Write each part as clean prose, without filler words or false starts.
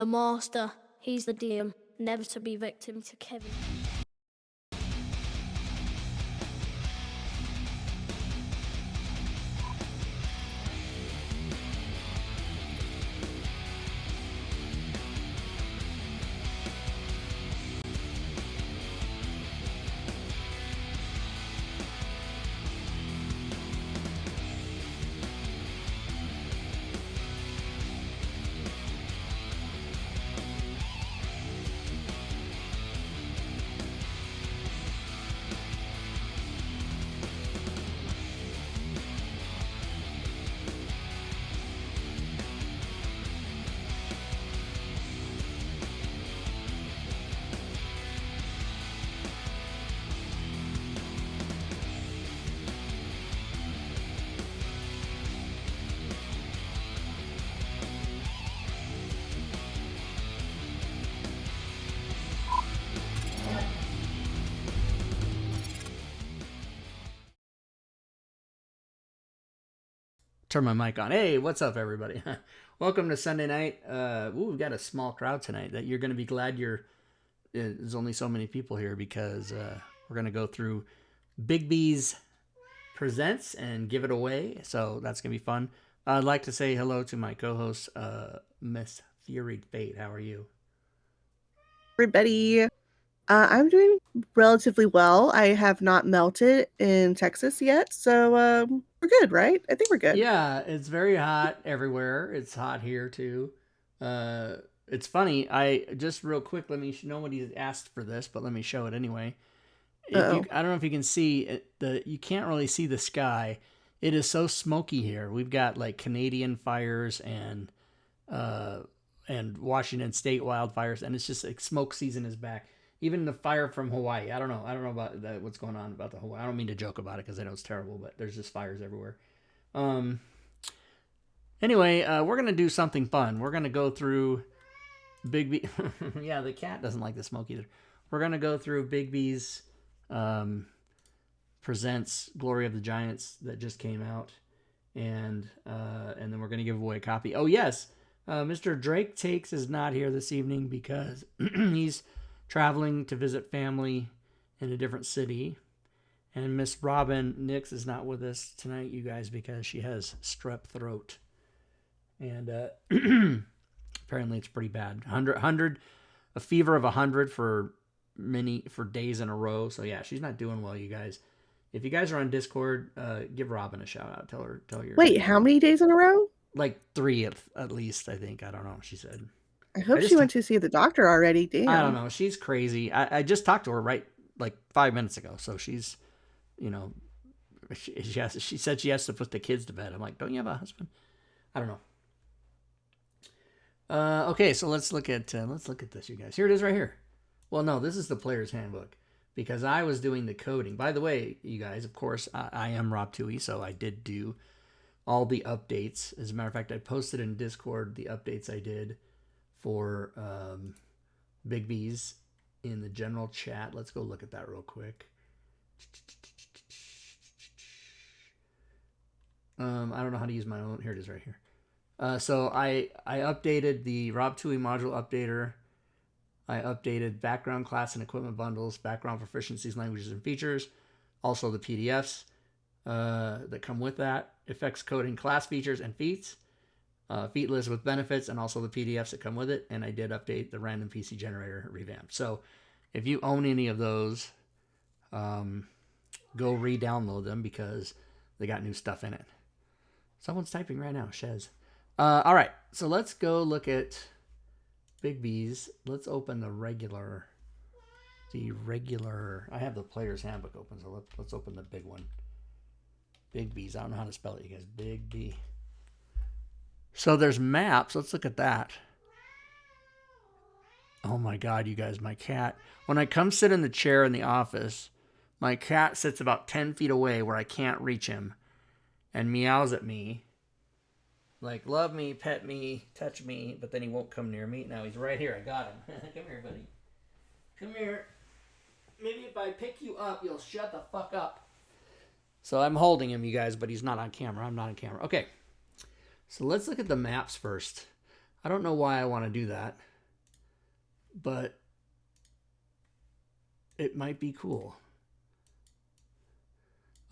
The master, he's the DM, never to be victim to Kevin. Turn my mic on. Hey, what's up, everybody? Welcome to Sunday night. We've got a small crowd tonight that you're going to be glad there's only so many people here because we're going to go through Bigby's Presents and give it away. So that's going to be fun. I'd like to say hello to my co-host, Miss Fury Fate. How are you? Everybody. I'm doing relatively well. I have not melted in Texas yet, so we're good, right? I think we're good. Yeah, it's very hot everywhere. It's hot here too. It's funny. I just real quick. Let me. Nobody asked for this, but let me show it anyway. Uh-oh. I don't know if you can see it, you can't really see the sky. It is so smoky here. We've got like Canadian fires and Washington State wildfires, and it's just like smoke season is back. Even the fire from Hawaii. I don't know about that, what's going on about the Hawaii. I don't mean to joke about it because I know it's terrible, but there's just fires everywhere. Anyway, we're gonna do something fun. We're gonna go through Bigby. Yeah, the cat doesn't like the smoke either. We're gonna go through Bigby's Presents Glory of the Giants that just came out, and then we're gonna give away a copy. Oh yes, Mr. Drake Takes is not here this evening because he's traveling to visit family in a different city. And Miss Robin Nix is not with us tonight, you guys, because she has strep throat. And apparently it's pretty bad. 100, a fever of 100 for days in a row. So yeah, she's not doing well, you guys. If you guys are on Discord, give Robin a shout out. Tell her. Wait, how many days in a row? Like 3 at least, I think. I don't know. She said. I hope she went to see the doctor already. Damn. I don't know. She's crazy. I just talked to her right like 5 minutes ago. So she's, she said she has to put the kids to bed. I'm like, don't you have a husband? I don't know. Okay, so let's look at this, you guys. Here it is, right here. Well, no, this is the player's handbook because I was doing the coding. By the way, you guys, of course, I am Rob Tui, so I did do all the updates. As a matter of fact, I posted in Discord the updates I did for Bigby's in the general chat. Let's go look at that real quick. I don't know how to use my own. Here it is, right here. So I updated the Rob Tui module updater. I updated background class and equipment bundles, background proficiencies, languages, and features. Also the PDFs that come with that. Effects coding, class features, and feats. Feat list with benefits, and also the PDFs that come with it. And I did update the random PC generator revamp. So if you own any of those, go re-download them because they got new stuff in it. Someone's typing right now, Shez. All right, so let's go look at Bigby's. Let's open the regular. I have the player's handbook open, so let's open the big one. Bigby's. I don't know how to spell it, you guys. Bigby. So there's maps. Let's look at that. Oh my God, you guys, my cat. When I come sit in the chair in the office, my cat sits about 10 feet away where I can't reach him and meows at me. Like, love me, pet me, touch me, but then he won't come near me. Now he's right here. I got him. Come here, buddy. Come here. Maybe if I pick you up, you'll shut the fuck up. So I'm holding him, you guys, but he's not on camera. I'm not on camera. Okay. So let's look at the maps first. I don't know why I want to do that. but it might be cool.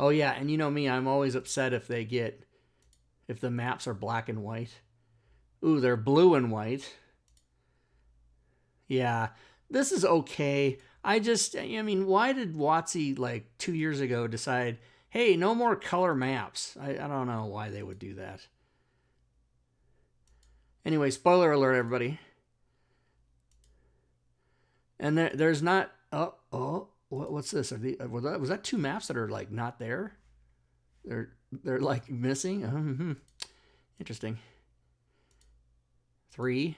Oh yeah, and you know me, I'm always upset if the maps are black and white. Ooh, they're blue and white. Yeah, this is okay. I mean, why did WotC like 2 years ago decide, hey, no more color maps? I don't know why they would do that. Anyway, spoiler alert, everybody. And there's not. What's this? Was that 2 maps that are like not there? They're like missing. Interesting. 3.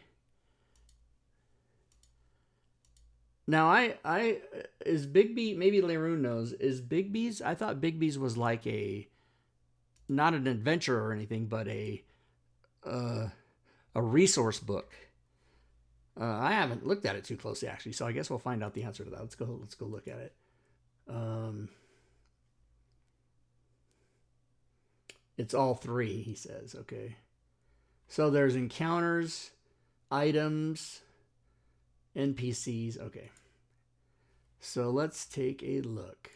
Now I is Bigby, maybe Leroon knows, is Bigby's, I thought Bigby's was like not an adventure or anything, but a resource book. I haven't looked at it too closely actually, so I guess we'll find out the answer to that. Let's go look at it. It's all 3, he says. Okay. So there's encounters, items, NPCs. Okay. So let's take a look.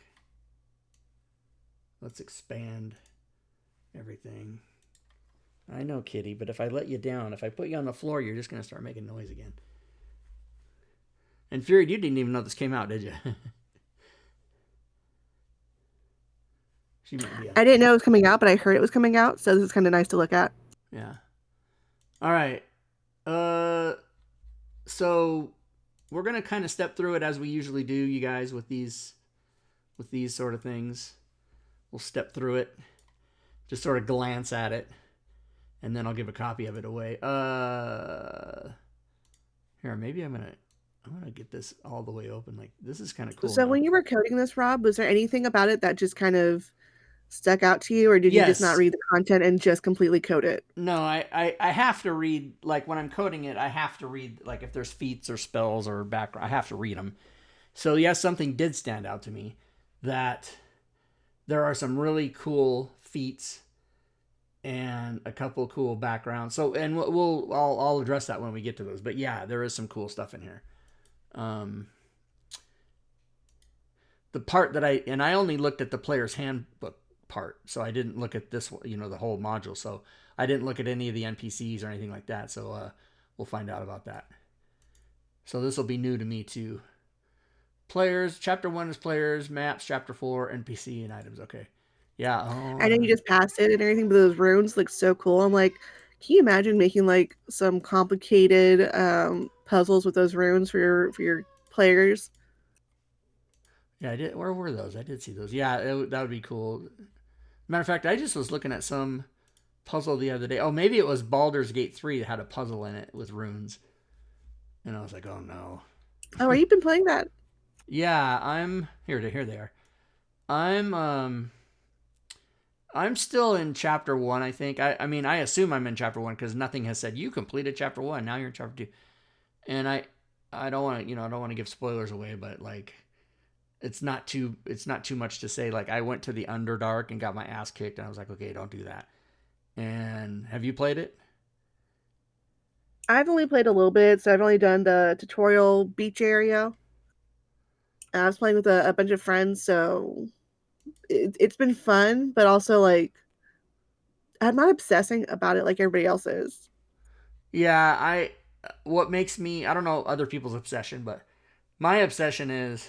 Let's expand everything. I know, kitty, but if I let you down, if I put you on the floor, you're just going to start making noise again. And Fury, you didn't even know this came out, did you? She might be. I didn't know it was coming out, but I heard it was coming out, so this is kind of nice to look at. Yeah. All right. So we're going to kind of step through it as we usually do, you guys, with these sort of things. We'll step through it, just sort of glance at it, and then I'll give a copy of it away. Here, maybe I'm gonna get this all the way open. Like, this is kind of cool. So now. when you were coding this, Rob, was there anything about it that just kind of stuck out to you, or did you just not read the content and just completely code it? No, I have to read, like when I'm coding it, I have to read, like if there's feats or spells or background, I have to read them. So yes, something did stand out to me, that there are some really cool feats and a couple cool backgrounds. So, and I'll address that when we get to those. But yeah, there is some cool stuff in here. The part that I only looked at the player's handbook part, so I didn't look at this, the whole module. So I didn't look at any of the NPCs or anything like that. So we'll find out about that. So this will be new to me too. Players, chapter 1 is players, maps, chapter 4, NPC and items. Okay. Yeah. I know you just passed it and everything, but those runes look so cool. I'm like, can you imagine making like some complicated puzzles with those runes for your players? Yeah, I did. Where were those? I did see those. Yeah, that would be cool. Matter of fact, I just was looking at some puzzle the other day. Oh, maybe it was Baldur's Gate 3 that had a puzzle in it with runes. And I was like, oh no. Oh, are you been playing that? Yeah, I'm here they are. I'm still in chapter 1, I think. I mean, I assume I'm in chapter 1 because nothing has said you completed chapter 1. Now you're in chapter 2. And I don't want to, I don't want to give spoilers away, but like it's not too much to say. Like, I went to the Underdark and got my ass kicked, and I was like, okay, don't do that. And have you played it? I've only played a little bit, so I've only done the tutorial beach area. I was playing with a bunch of friends, so it's been fun, but also like I'm not obsessing about it like everybody else is. Yeah, what makes me, I don't know other people's obsession, but my obsession is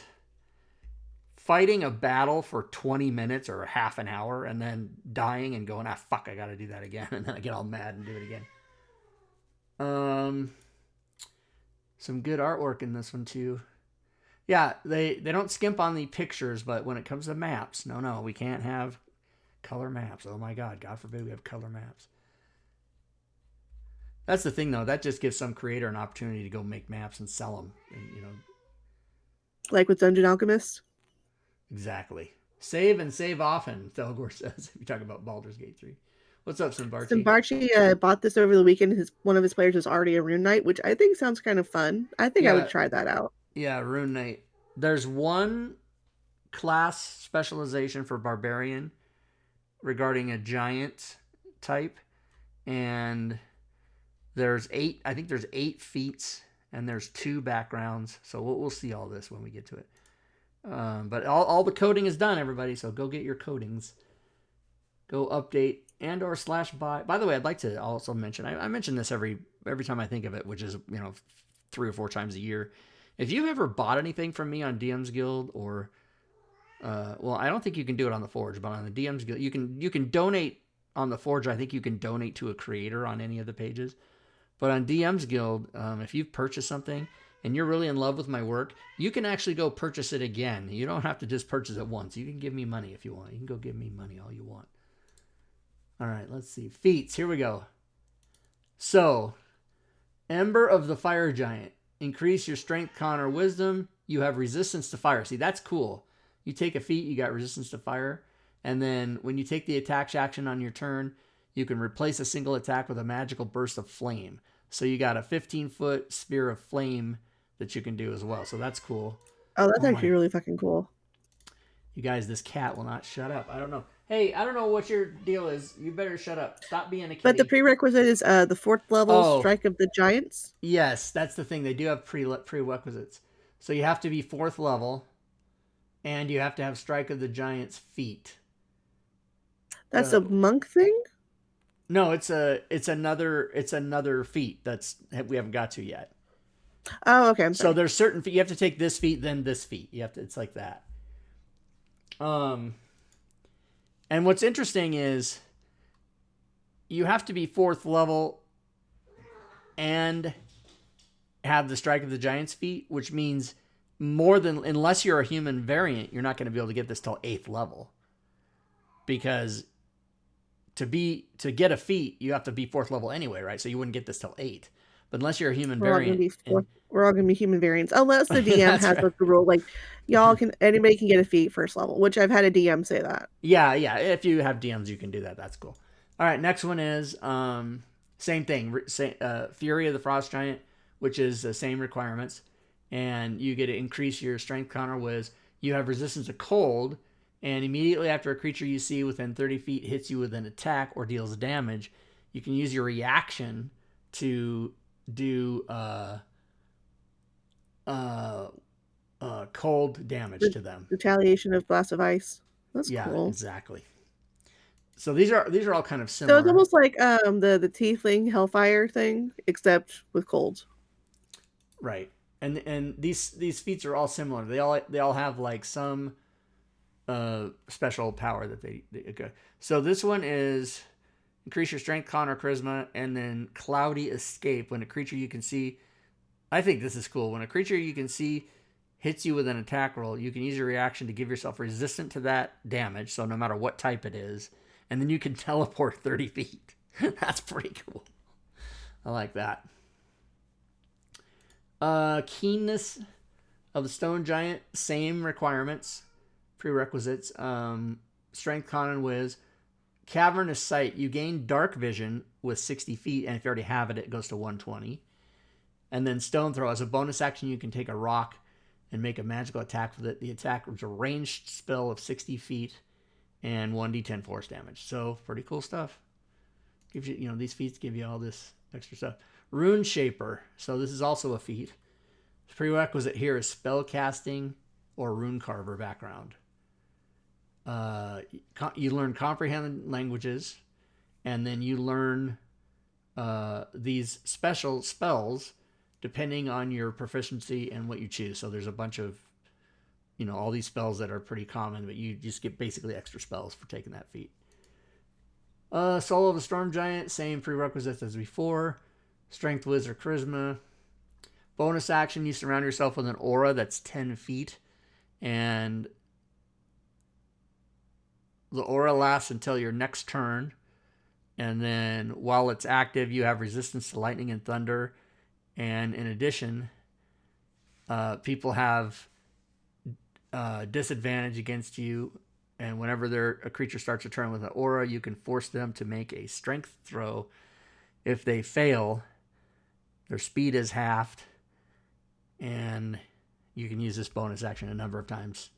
fighting a battle for 20 minutes or half an hour and then dying and going, fuck, I gotta do that again. And then I get all mad and do it again. Some good artwork in this one too. Yeah, they don't skimp on the pictures, but when it comes to maps, no, we can't have color maps. Oh my God, God forbid we have color maps. That's the thing, though. That just gives some creator an opportunity to go make maps and sell them. And, like with Dungeon Alchemist. Exactly. Save and save often, Thelgor says, if you talk about Baldur's Gate 3. What's up, Simbarchi? Simbarchi bought this over the weekend. One of his players is already a Rune Knight, which I think sounds kind of fun. I think I would try that out. Yeah, Rune Knight. There's one class specialization for Barbarian regarding a giant type, and there's 8 feats and there's 2 backgrounds. So we'll see all this when we get to it. But all the coding is done, everybody. So go get your codings. Go update and or /buy. By the way, I'd like to also mention, I mention this every time I think of it, which is 3 or 4 times a year. If you've ever bought anything from me on DM's Guild or well, I don't think you can do it on the Forge, but on the DM's Guild, you can donate on the Forge. I think you can donate to a creator on any of the pages. But on DM's Guild, if you've purchased something and you're really in love with my work, you can actually go purchase it again. You don't have to just purchase it once. You can give me money if you want. You can go give me money all you want. All right, let's see. Feats, here we go. So, Ember of the Fire Giant. Increase your strength, con, or wisdom. You have resistance to fire. See, that's cool. You take a feat, you got resistance to fire. And then when you take the attack action on your turn, you can replace a single attack with a magical burst of flame. So you got a 15-foot spear of flame that you can do as well. So that's cool. Oh, that's actually really fucking cool. You guys, this cat will not shut up. I don't know. Hey, I don't know what your deal is. You better shut up. Stop being a kitty. But the prerequisite is the 4th level Strike of the Giants. Yes, that's the thing. They do have prerequisites. So you have to be 4th level, and you have to have Strike of the Giants feat. That's a monk thing? No, it's another feat we haven't got to yet. Oh, okay. So there's certain feat. You have to take this feat, then this feat. You have to. It's like that. And what's interesting is you have to be 4th level and have the Strike of the Giants feat, which means unless you're a human variant, you're not going to be able to get this till 8th level. Because to get a feat, you have to be 4th level anyway, right? So you wouldn't get this till 8. But unless you're a human variant, we're all gonna be human variants, unless the DM has right. the rule like anybody can get a feat 1st level, which I've had a DM say that. Yeah. If you have DMs, you can do that. That's cool. All right, next one is same thing. Fury of the Frost Giant, which is the same requirements, and you get to increase your strength, con, or wiz. You have resistance to cold, and immediately after a creature you see within 30 feet hits you with an attack or deals damage, you can use your reaction to do cold damage to them. Retaliation of Blast of Ice. That's cool. Yeah, exactly. So these are all kind of similar. So it's almost like the Tiefling Hellfire thing, except with cold. Right. And these feats are all similar. They all have like some special power that they okay. So this one is increase your strength, con, or charisma, and then Cloudy Escape. When a creature you can see, I think this is cool. When a creature you can see hits you with an attack roll, you can use your reaction to give yourself resistant to that damage, so no matter what type it is, and then you can teleport 30 feet. That's pretty cool. I like that. Keenness of the Stone Giant, same requirements, prerequisites, strength, con, and wiz. Cavernous Sight, you gain dark vision with 60 feet, and if you already have it, it goes to 120. And then Stone Throw, as a bonus action, you can take a rock and make a magical attack with it. The attack is a ranged spell of 60 feet and 1d10 force damage. So, pretty cool stuff. Gives you, these feats give you all this extra stuff. Rune Shaper, so this is also a feat. The prerequisite here is spell casting or rune carver background. You learn comprehend languages, and then you learn these special spells depending on your proficiency and what you choose. So there's a bunch of, all these spells that are pretty common, but you just get basically extra spells for taking that feat. Soul of the Storm Giant, same prerequisites as before. Strength, Wiz, or Charisma. Bonus action, you surround yourself with an aura that's 10 feet, and the aura lasts until your next turn, and then while it's active, you have resistance to lightning and thunder, and in addition, people have disadvantage against you, and whenever a creature starts a turn with an aura, you can force them to make a strength throw. If they fail, their speed is halved, and you can use this bonus action a number of times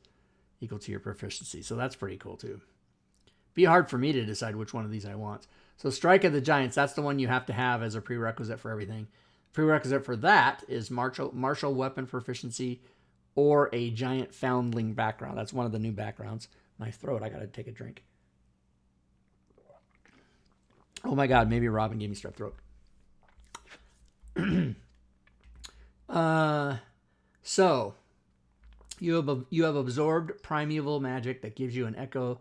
equal to your proficiency. So that's pretty cool too. Be hard for me to decide which one of these I want. So Strike of the Giants, that's the one you have to have as a prerequisite for everything. Prerequisite for that is martial weapon proficiency or a giant foundling background. That's one of the new backgrounds. My throat, I gotta take a drink. Oh my god, maybe Robin gave me strep throat. So you have absorbed primeval magic that gives you an echo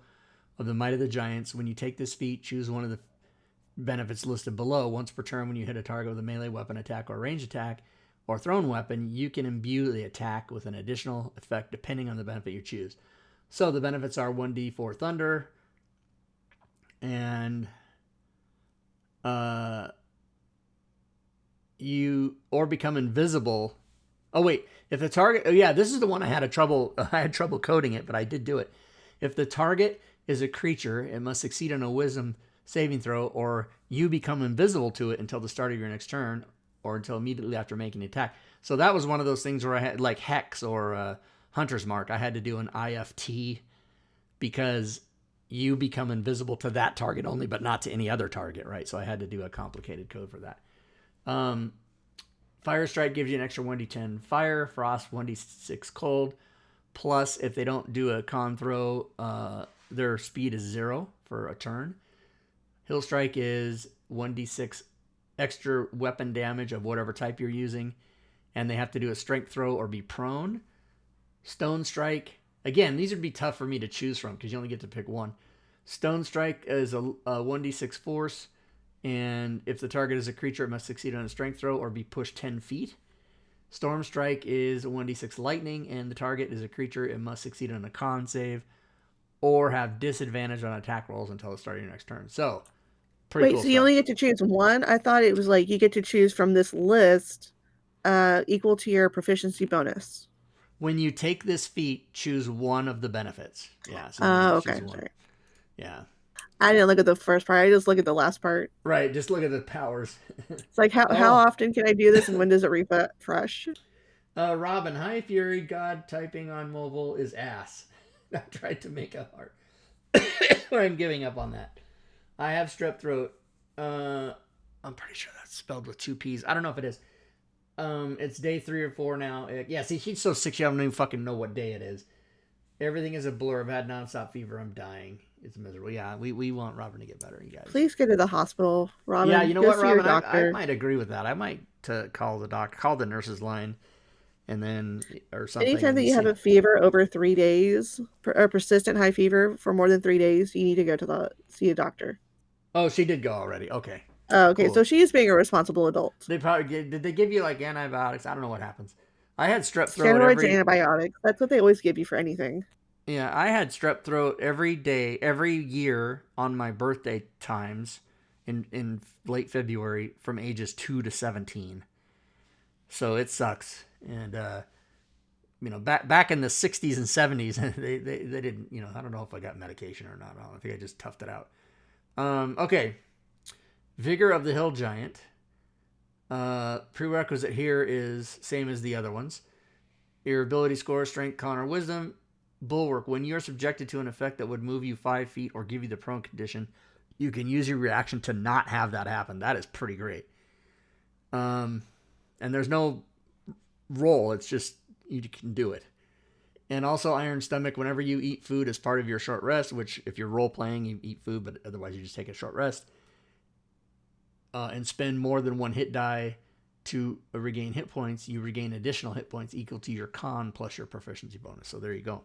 of the might of the giants. When you take this feat, choose one of the benefits listed below. Once per turn, when you hit a target with a melee weapon attack or range attack or thrown weapon, you can imbue the attack with an additional effect depending on the benefit you choose. So the benefits are 1d4 thunder and you or become invisible. Oh wait, if the target, oh yeah, this is the one I had trouble coding it, but I did do it. If the target is a creature, it must succeed on a wisdom saving throw, or you become invisible to it until the start of your next turn, or until immediately after making the attack. So that was one of those things where I had, like Hex or Hunter's Mark, I had to do an IFT because you become invisible to that target only, but not to any other target, right? So I had to do a complicated code for that. Fire Strike gives you an extra 1d10 fire, Frost 1d6 cold, plus if they don't do a con throw, their speed is 0 for a turn. Hill Strike is 1d6 extra weapon damage of whatever type you're using, and they have to do a strength throw or be prone. Stone Strike, again, these would be tough for me to choose from because you only get to pick one. Stone Strike is a 1d6 force, and if the target is a creature, it must succeed on a strength throw or be pushed 10 feet. Storm Strike is a 1d6 lightning, and the target is a creature, it must succeed on a con save or have disadvantage on attack rolls until the start of your next turn. So, pretty cool so you only get to choose one? I thought it was like you get to choose from this list equal to your proficiency bonus. When you take this feat, choose one of the benefits. Yeah. So okay. Sorry. Yeah. I didn't look at the first part. I just look at the last part. Right. Just look at the powers. It's like, how often can I do this and when does it refresh? Robin, High Fury God typing on mobile is ass. I tried to make a heart. I'm giving up on that. I have strep throat. I'm pretty sure that's spelled with 2 P's. I don't know if it is. It's day 3 or 4 now. Yeah, see, he's so sick, I don't even fucking know what day it is. Everything is a blur. I've had nonstop fever. I'm dying. It's miserable. Yeah, we want Robin to get better, you guys. Please get to the hospital, Robin. Yeah, you know what, Robin? I might agree with that. I might call the doctor, call the nurse's line, and then or something. Anytime that you have a fever over 3 days, or persistent high fever for more than 3 days, you need to go to see a doctor. Oh, she did go already. Okay. Oh, okay. Cool. So she's being a responsible adult. Did they give you like antibiotics? I don't know what happens. I had strep throat. Steroids and antibiotics. That's what they always give you for anything. Yeah, I had strep throat every day, every year on my birthday times in late February from ages 2 to 17. So it sucks. And, back in the 60s and 70s, they didn't, I don't know if I got medication or not. I think I just toughed it out. Okay. Vigor of the Hill Giant. Prerequisite here is same as the other ones. Your ability score, strength, con, or wisdom. Bulwark. When you're subjected to an effect that would move you 5 feet or give you the prone condition, you can use your reaction to not have that happen. That is pretty great. And there's no roll. It's just you can do it. And also Iron Stomach. Whenever you eat food as part of your short rest, which if you're role playing, you eat food, but otherwise you just take a short rest. And spend more than 1 hit die to regain hit points, you regain additional hit points equal to your con plus your proficiency bonus. So there you go.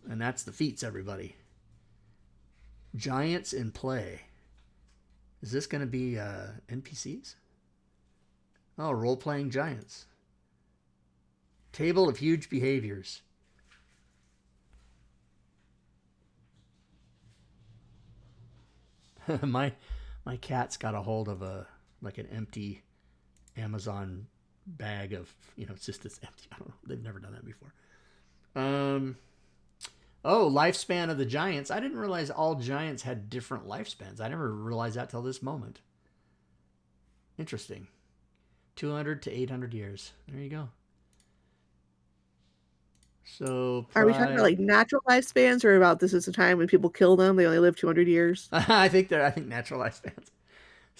And that's the feats, everybody. Giants in play. Is this going to be NPCs? Oh, role-playing giants. Table of huge behaviors. My cat's got a hold of an empty Amazon bag of, it's just this empty. I don't know. They've never done that before. Lifespan of the giants. I didn't realize all giants had different lifespans. I never realized that till this moment. Interesting. 200 to 800 years. There you go. So are we talking about like natural lifespans or about this is a time when people kill them, they only live 200 years? I think natural lifespans.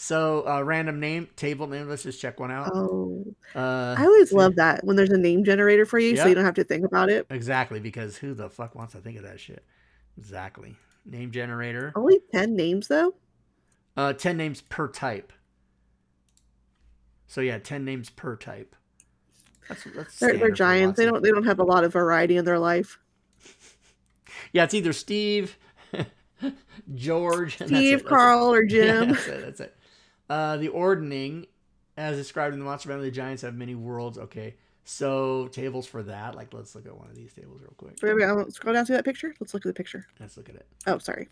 So random name, table name. Let's just check one out. Oh, I always See. love that when there's a name generator for you, so you Yep. don't have to think about it. Exactly, because who the fuck wants to think of that shit? Exactly. Name generator. Only 10 names though. 10 names per type. So yeah, 10 names per type. That's They're standard giants. for They don't have a lot of variety in their life. Yeah, it's either Steve, George, and Steve, Carl, or Jim. Yeah, that's it. The ordning, as described in the Monster Family, the Giants have many worlds. Okay, so tables for that. Like, let's look at one of these tables real quick. Wait, I won't scroll down to that picture. Let's look at the picture. Let's look at it. Oh, sorry.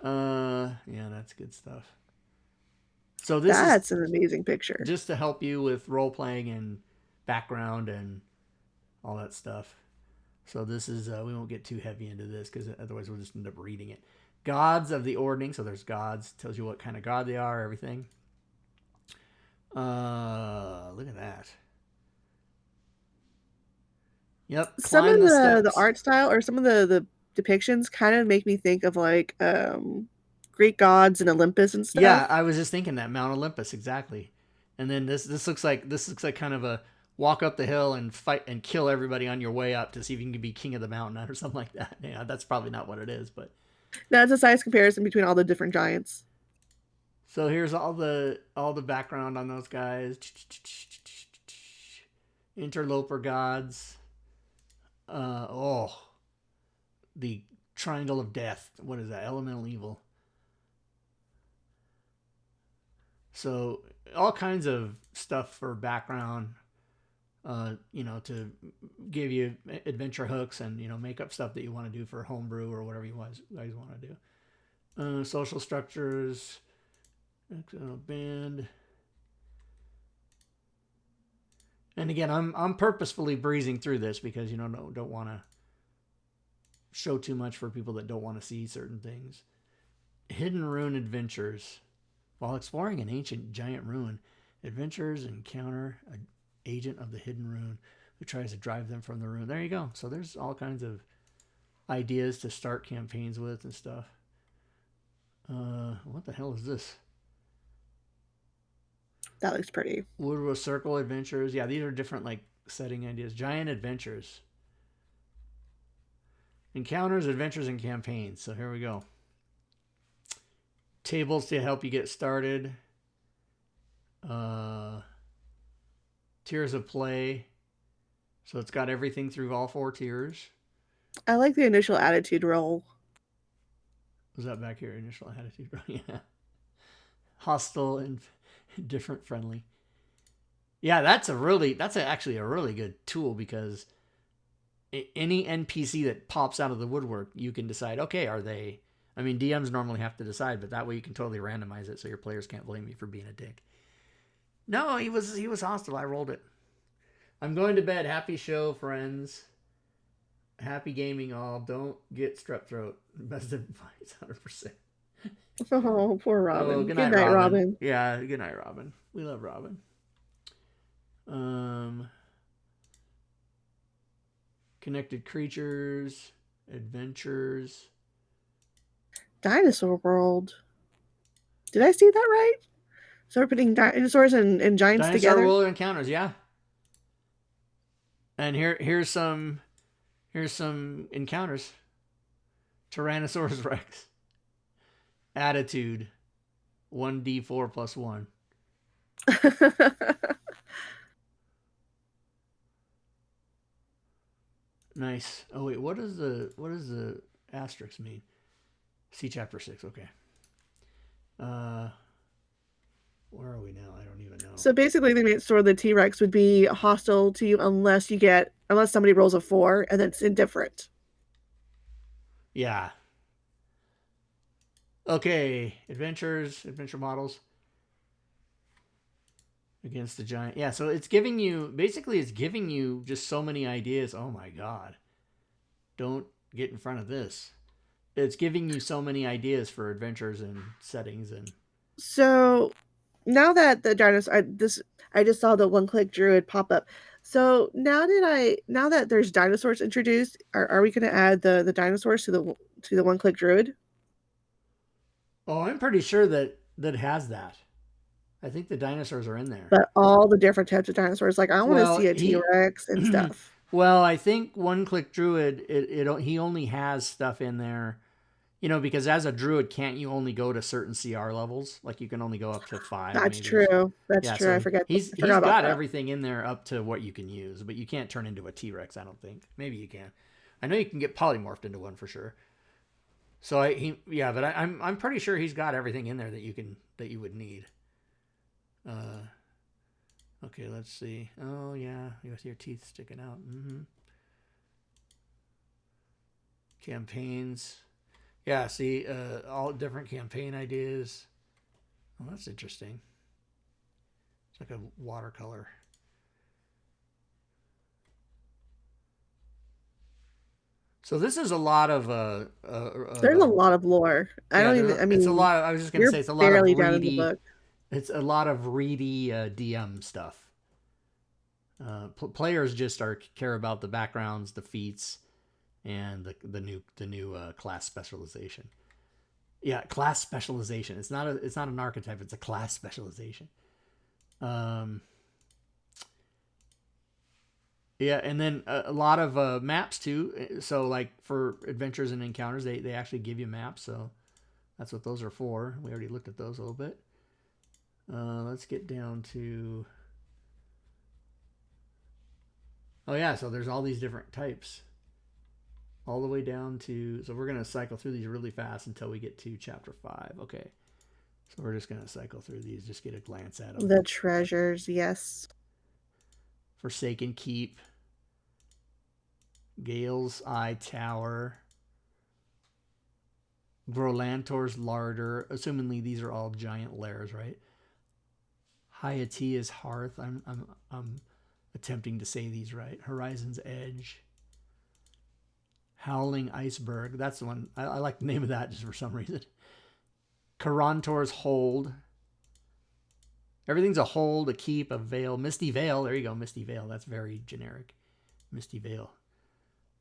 Yeah, that's good stuff. So that's an amazing picture. Just to help you with role playing and background and all that stuff. So this is we won't get too heavy into this because otherwise we'll just end up reading it. Gods of the ordning. So there's gods. Tells you what kind of god they are. Everything. Look at that. Yep. Some of the art style or some of the depictions kind of make me think of like Greek gods and Olympus and stuff. Yeah, I was just thinking that Mount Olympus exactly. And then this looks like kind of a walk up the hill and fight and kill everybody on your way up to see if you can be king of the mountain or something like that. Yeah, that's probably not what it is, but that's a size comparison between all the different giants. So here's all the background on those guys. Interloper gods. The triangle of death. What is that? Elemental evil. So all kinds of stuff for background. To give you adventure hooks and make up stuff that you want to do for homebrew or whatever you guys want to do. Social structures. Band. And again, I'm purposefully breezing through this because don't want to show too much for people that don't want to see certain things. Hidden Rune Adventures. While exploring an ancient giant ruin, adventurers encounter an agent of the Hidden Rune who tries to drive them from the ruin. There you go. So there's all kinds of ideas to start campaigns with and stuff. What the hell is this? That looks pretty. Woodrow Circle Adventures. Yeah, these are different setting ideas. Giant Adventures. Encounters, adventures, and campaigns. So here we go. Tables to help you get started. Tiers of play. So it's got everything through all 4 tiers. I like the initial attitude roll. Was that back here? Initial attitude roll. Yeah. Hostile and different friendly. Yeah, that's actually a really good tool because any NPC that pops out of the woodwork, you can decide, okay, are they... I mean, DMs normally have to decide, but that way you can totally randomize it so your players can't blame you for being a dick. No, he was hostile. I rolled it. I'm going to bed. Happy show, friends. Happy gaming all. Don't get strep throat. Best advice, 100%. Oh, poor Robin. Oh, good night, Robin. Yeah, good night, Robin. We love Robin. Connected creatures, adventures. Dinosaur World. Did I see that right? So we're putting dinosaurs and giants Dinosaur together? World Encounters, yeah. And here's some encounters. Tyrannosaurus Rex. Attitude. 1d4 plus 1. Nice. Oh wait, what does the asterisk mean? See chapter 6, okay. Where are we now? I don't even know. So basically they made it so the T-Rex would be hostile to you unless somebody rolls a 4 and then it's indifferent. Yeah. Okay, adventure models against the giant. Yeah, so it's giving you just so many ideas. Oh my god. Don't get in front of this. It's giving you so many ideas for adventures and settings and so now that the dinosaur I just saw the one-click druid pop up. So now that there's dinosaurs introduced, are we going to add the dinosaurs to the one-click druid? Oh, I'm pretty sure that that has that. I think the dinosaurs are in there. But all the different types of dinosaurs. Like, I want to Well, see a T-Rex and stuff. Well, I think One Click Druid, he only has stuff in there, because as a druid, can't you only go to certain CR levels? Like you can only go up to 5. That's maybe. true. That's Yeah, true. so I forgot he's about got that. everything in there up to what you can use, but you can't turn into a T-Rex. I don't think. Maybe you can. I know you can get polymorphed into one for sure. So but I'm pretty sure he's got everything in there that you would need. Okay, let's see. Oh yeah, with your teeth sticking out. Campaigns. Yeah, see, all different campaign ideas. Oh, that's interesting. It's like a watercolor. So this is a lot of There's a lot of lore. it's a lot of, I was just gonna say it's a lot of barely down in the reedy. book. It's a lot of reedy DM stuff. Players just care about the backgrounds, the feats, and the new class specialization. Yeah, class specialization. It's not an archetype. It's a class specialization. Yeah, and then a lot of maps too. So like for adventures and encounters, they actually give you maps. So that's what those are for. We already looked at those a little bit. Let's get down to. Oh yeah, so there's all these different types. All the way down to, so we're going to cycle through these really fast until we get to chapter 5. Okay. So we're just going to cycle through these, just get a glance at them. The treasures, yes. Forsaken Keep. Gale's Eye Tower. Grolantor's Larder. Assumingly these are all giant lairs, right? Hyatia's Hearth. I'm attempting to say these right. Horizon's Edge. Howling Iceberg. That's the one. I like the name of that just for some reason. Karantor's Hold. Everything's a hold, a keep, a veil. Misty Veil. There you go. Misty Veil. That's very generic. Misty Veil.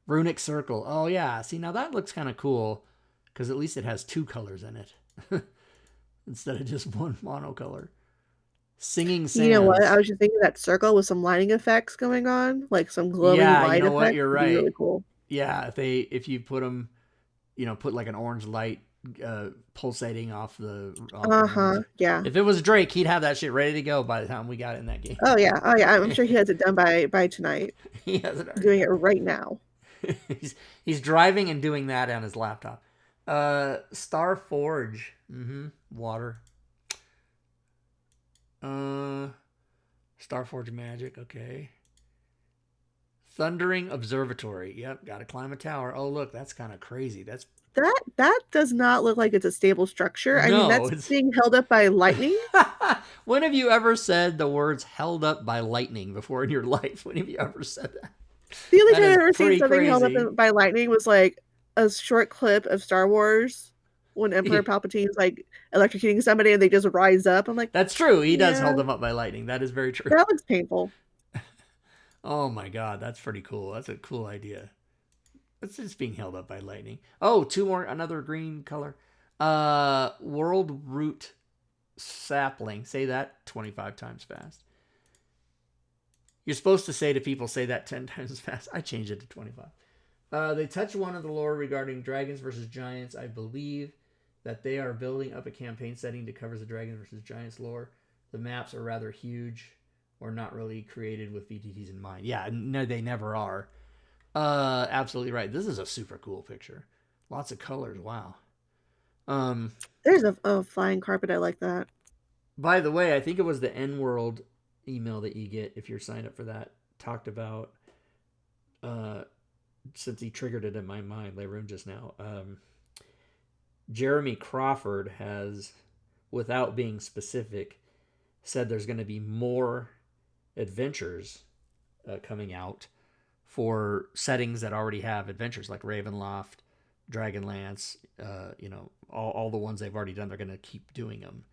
Runic Circle. Oh, yeah. See, now that looks kind of cool because at least it has 2 colors in it instead of just one monocolor. Singing Sands. You know what? I was just thinking that circle with some lighting effects going on, like some glowing light you know effects. what? You're right. Really cool. Yeah, if you put them, put like an orange light pulsating off the. Yeah. If it was Drake, he'd have that shit ready to go by the time we got in that game. Oh yeah. I'm sure he has it done by tonight. He has it already. Doing it right now. he's driving and doing that on his laptop. Star Forge. Water. Starforge Magic. Okay. Thundering Observatory. Yep, got to climb a tower. Oh, look, that's kind of crazy. That does not look like it's a stable structure. I mean, it's that's being held up by lightning. When have you ever said the words "held up by lightning" before in your life? When have you ever said that? The only time I've ever seen something held up by lightning was like a short clip of Star Wars when Emperor Palpatine's like electrocuting somebody and they just rise up. I'm like, that's true. He does hold them up by lightning. That is very true. That looks painful. Oh my god, that's pretty cool. That's a cool idea. It's just being held up by lightning. Oh, 2 more, another green color. World Root Sapling. Say that 25 times fast. You're supposed to say to people, say that 10 times fast. I changed it to 25. They touch one of the lore regarding dragons versus giants. I believe that they are building up a campaign setting to cover the dragons versus giants lore. The maps are rather huge or not really created with VTTs in mind. Yeah, no, they never are. Absolutely right. This is a super cool picture. Lots of colors. Wow. There's a flying carpet. I like that. By the way, I think it was the N-World email that you get if you're signed up for that. Talked about, since he triggered it in my mind, Leroon just now. Jeremy Crawford has, without being specific, said there's going to be more adventures coming out for settings that already have adventures like Ravenloft, Dragonlance, all the ones they've already done. They're going to keep doing them.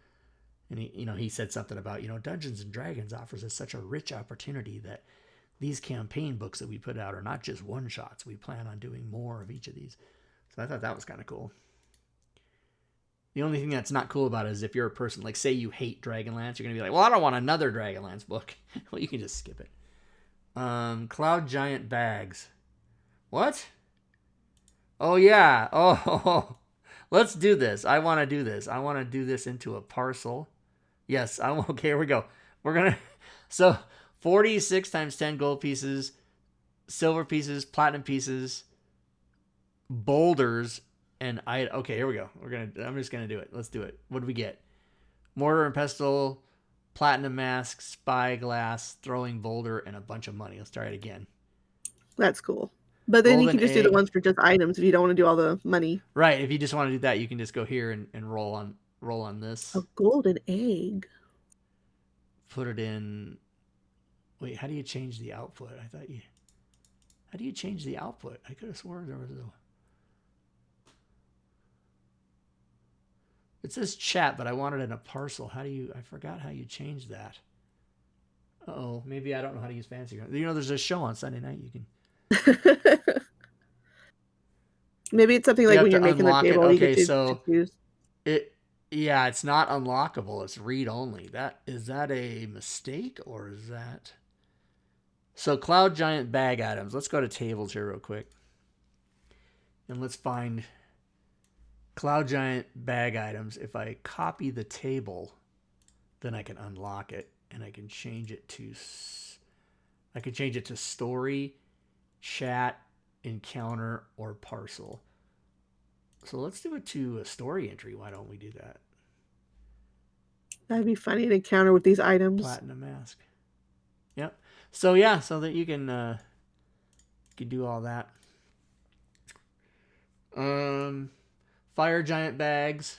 And he said something about, Dungeons and Dragons offers us such a rich opportunity that these campaign books that we put out are not just one shots. We plan on doing more of each of these. So I thought that was kind of cool. The only thing that's not cool about it is if you're a person, like say you hate Dragonlance, you're going to be like, well, I don't want another Dragonlance book. Well, you can just skip it. Cloud Giant Bags. What? Oh, yeah. Oh, let's do this. I want to do this. I want to do this into a parcel. Yes. Okay, here we go. We're going to... So, 46 times 10 gold pieces, silver pieces, platinum pieces, boulders, and okay, here we go. I'm just gonna do it. Let's do it. What do we get? Mortar and pestle, platinum mask, spyglass, throwing boulder, and a bunch of money. Let's try it again. That's cool. But then you can just do the ones for just items if you don't want to do all the money. Right. If you just want to do that, you can just go here and roll on this. A golden egg. Put it in. Wait, how do you change the output? How do you change the output? I could have sworn there was a... It says chat, but I want it in a parcel. I forgot how you change that. Uh-oh, maybe I don't know how to use fancy. There's a show on Sunday night you can... Maybe it's something like when you're making the table, you get to choose. Yeah, it's not unlockable. It's read only. Is that a mistake or is that... So Cloud Giant bag items. Let's go to tables here real quick. And let's find Cloud Giant bag items. If I copy the table, then I can unlock it and I can change it to story, chat, encounter, or parcel. So let's do it to a story entry. Why don't we do that? That'd be funny to encounter with these items. Platinum mask. Yep. So yeah, so that you can do all that. Fire giant bags,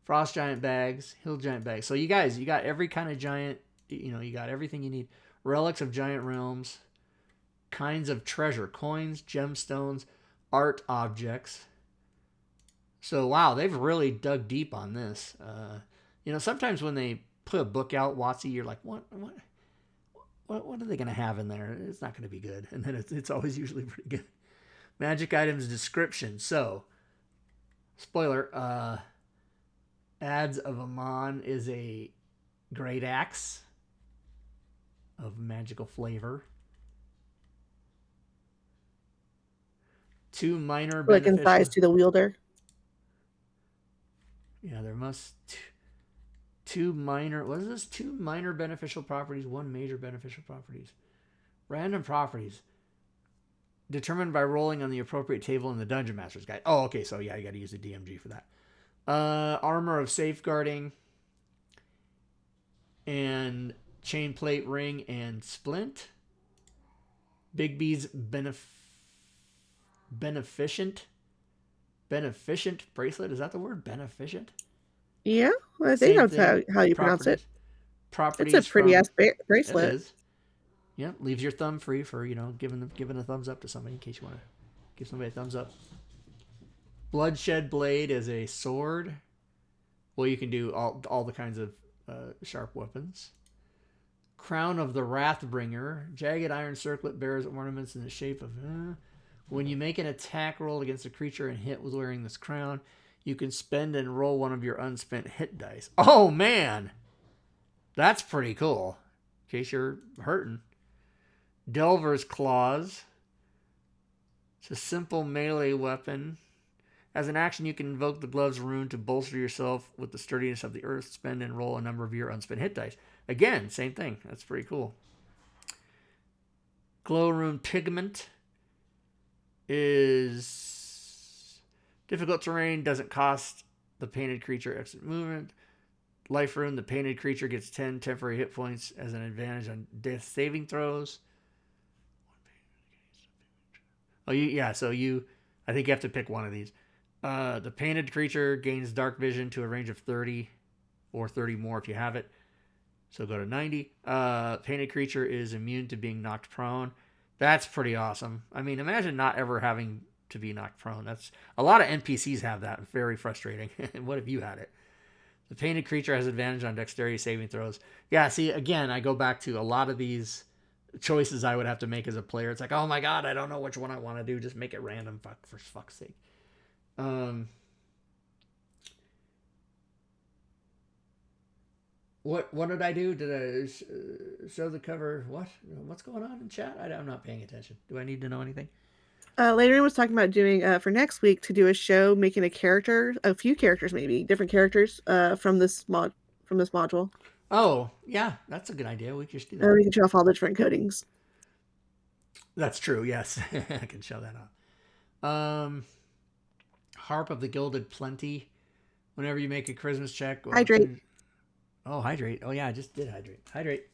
frost giant bags, hill giant bags. So you guys, you got every kind of giant. You got everything you need. Relics of giant realms, kinds of treasure, coins, gemstones, art objects. So wow, they've really dug deep on this. Sometimes when they put a book out, WotC, you're like, what are they going to have in there? It's not going to be good. And then it's always usually pretty good. Magic items description. So, spoiler, Adze of Amon is a great axe of magical flavor. 2 minor beneficial... in size to the wielder. Yeah, there must... 2 minor... What is this? 2 minor beneficial properties, 1 major beneficial properties. Random properties. Determined by rolling on the appropriate table in the Dungeon Master's Guide. Oh, okay, so yeah, you got to use the DMG for that. Armor of Safeguarding. And chain plate ring and splint. Bigby's beneficent bracelet. Is that the word? Beneficent? Yeah, I think that's how you pronounce it. Properties. It's a pretty ass bracelet. It is. Yeah, leaves your thumb free for giving a thumbs up to somebody in case you want to give somebody a thumbs up. Bloodshed blade is a sword. Well, you can do all the kinds of sharp weapons. Crown of the Wrathbringer. Jagged iron circlet bears ornaments in the shape of... When you make an attack roll against a creature and hit with wearing this crown, you can spend and roll one of your unspent hit dice. Oh, man! That's pretty cool. In case you're hurting. Delver's Claws. It's a simple melee weapon. As an action, you can invoke the Gloves rune to bolster yourself with the sturdiness of the earth. Spend and roll a number of your unspent hit dice. Again, same thing. That's pretty cool. Glow Rune Pigment is difficult terrain. Doesn't cost the painted creature extra movement. Life Rune. The painted creature gets 10 temporary hit points as an advantage on death saving throws. Oh, I think you have to pick one of these. The painted creature gains dark vision to a range of 30 or 30 more if you have it. So go to 90. Painted creature is immune to being knocked prone. That's pretty awesome. I mean, imagine not ever having to be knocked prone. That's a lot of NPCs have that. Very frustrating. What if you had it? The painted creature has advantage on dexterity saving throws. Yeah, see, again, I go back to a lot of these choices I would have to make as a player. It's like, oh my god, I don't know which one I want to do. Just make it random, for fuck's sake. What did I do? Did I show the cover? What's going on in chat? I'm not paying attention. Do I need to know anything? Later was talking about doing for next week to do a show making a few characters, maybe different characters from this module. Oh, yeah, that's a good idea. We could just do And that. we can show off all the different coatings. That's true. Yes, I can show that off. Harp of the Gilded Plenty. Whenever you make a Christmas check, Hydrate. Hydrate. Oh yeah, I just did hydrate.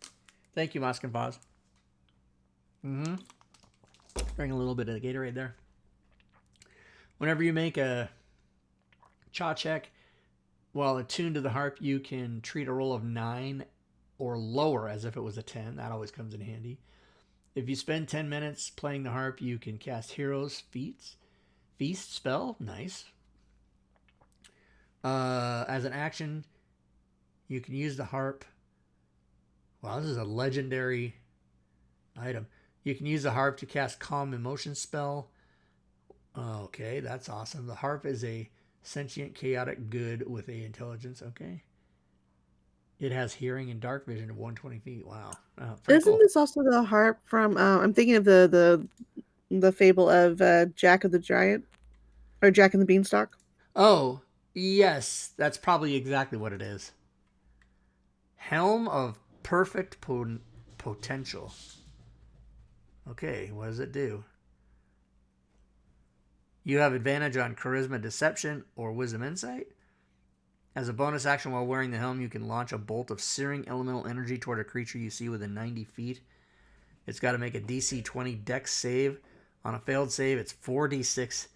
Thank you, Mosk and Pause. Bring a little bit of the Gatorade there. Whenever you make a Cha check, while attuned to the harp, you can treat a roll of 9 or lower as if it was a 10. That always comes in handy. If you spend 10 minutes playing the harp, you can cast Hero's Feast spell. Nice. As an action, you can use the harp. Wow, this is a legendary item. You can use the harp to cast Calm Emotion spell. Okay, that's awesome. The harp is a sentient chaotic good with a intelligence. Okay. It has hearing and dark vision of 120 feet. Wow. Isn't this also the harp from? I'm thinking of the fable of Jack of the Giant, or Jack and the Beanstalk. Oh, yes, that's probably exactly what it is. Helm of Perfect Potential. Okay, what does it do? You have advantage on Charisma Deception or Wisdom Insight. As a bonus action while wearing the helm, you can launch a bolt of searing elemental energy toward a creature you see within 90 feet. It's got to make a DC 20 Dex save. On a failed save, it's 4d6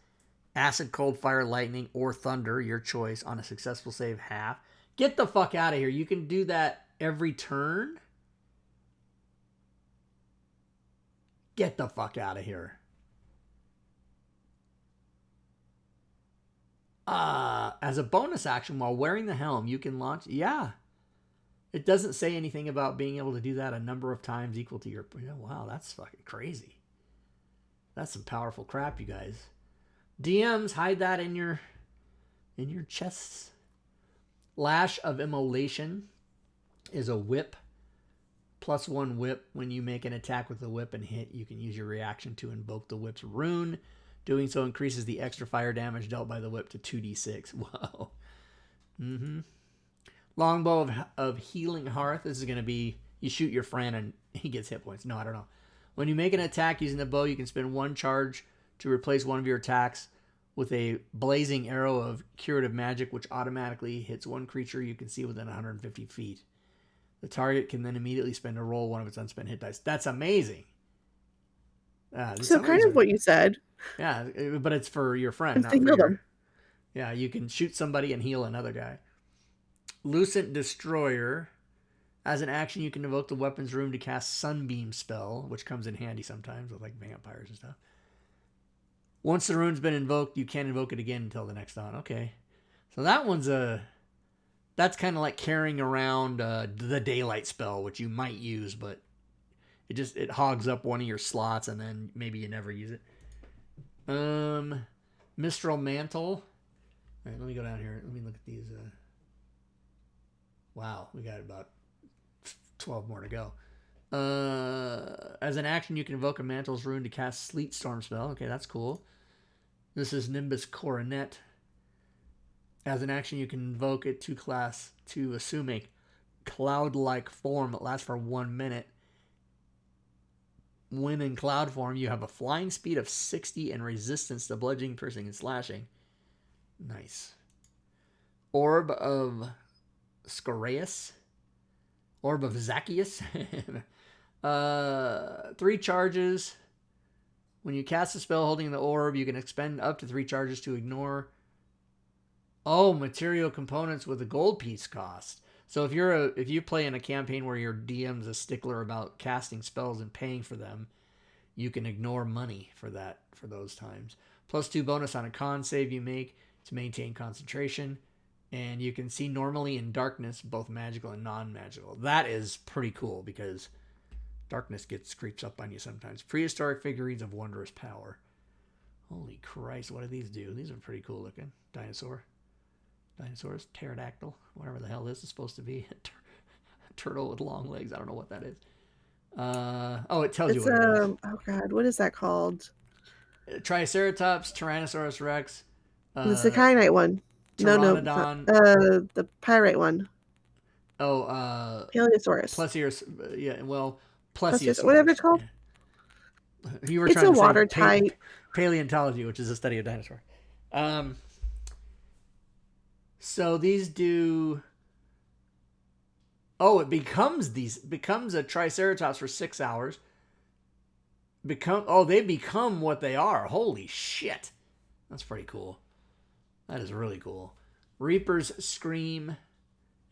acid, cold, fire, lightning, or thunder, your choice. On a successful save, half. Get the fuck out of here. You can do that every turn? Get the fuck out of here. As a bonus action, while wearing the helm, you can launch... Yeah. It doesn't say anything about being able to do that a number of times equal to your... Wow, that's fucking crazy. That's some powerful crap, you guys. DMs, hide that in your chests. Lash of Immolation is a whip. +1 whip. When you make an attack with the whip and hit, you can use your reaction to invoke the whip's rune. Doing so increases the extra fire damage dealt by the whip to 2d6. Whoa. Longbow of Healing Hearth. This is going to be, you shoot your friend and he gets hit points. No, I don't know. When you make an attack using the bow, you can spend 1 charge to replace one of your attacks with a blazing arrow of curative magic, which automatically hits one creature you can see within 150 feet. The target can then immediately spend a roll one of its unspent hit dice. That's amazing. So kind of what you said. Yeah, but it's for your friend, not for your... Yeah, you can shoot somebody and heal another guy. Lucent Destroyer. As an action, you can invoke the weapons room to cast Sunbeam spell, which comes in handy sometimes with like vampires and stuff. Once the rune's been invoked, you can't invoke it again until the next dawn. Okay. So that one's that's kind of like carrying around the daylight spell, which you might use, but it hogs up one of your slots and then maybe you never use it. Mistral Mantle. All right, let me go down here. Let me look at these. Wow, we got about 12 more to go. As an action, you can invoke a Mantle's rune to cast Sleet Storm spell. Okay, that's cool. This is Nimbus Coronet. As an action, you can invoke it to assume a cloud-like form that lasts for 1 minute. When in cloud form, you have a flying speed of 60 and resistance to bludgeoning, piercing, and slashing. Nice. Orb of Scoreus. Orb of Zacchaeus. 3 charges. When you cast a spell holding the orb, you can expend up to 3 charges to ignore material components with a gold piece cost. So if you play in a campaign where your DM's a stickler about casting spells and paying for them, you can ignore money for those times. +2 bonus on a con save you make to maintain concentration. And you can see normally in darkness, both magical and non-magical. That is pretty cool because darkness creeps up on you sometimes. Prehistoric figurines of wondrous power. Holy Christ, what do these do? These are pretty cool looking. Dinosaurs, pterodactyl, whatever the hell this is supposed to be. Turtle with long legs. I don't know what that is. It tells you It's what it is. oh god, what is that called? Triceratops, Tyrannosaurus Rex, The Kyanite one. No, it's not. Pteranodon. The pyrite one. Paleosaurus. Plesiosaurus. Yeah, well, Whatever Plesiosaurus. it's called. Yeah. You were It's trying a to say water type. paleontology, which is the study of dinosaurs. So these do. Oh, it becomes a Triceratops for 6 hours. They become what they are. Holy shit. That's pretty cool. That is really cool. Reaper's Scream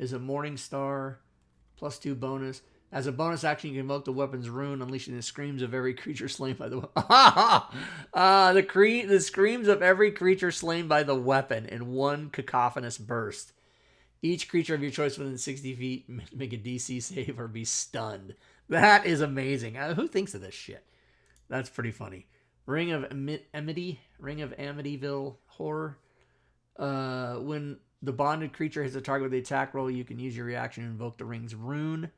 is a Morning Star, +2 bonus. As a bonus action, you can invoke the weapon's rune, unleashing the screams of every creature slain by the weapon. The screams of every creature slain by the weapon in one cacophonous burst. Each creature of your choice within 60 feet make a DC save or be stunned. That is amazing. Who thinks of this shit? That's pretty funny. Ring of Amityville horror. When the bonded creature hits a target with the attack roll, you can use your reaction to invoke the ring's rune.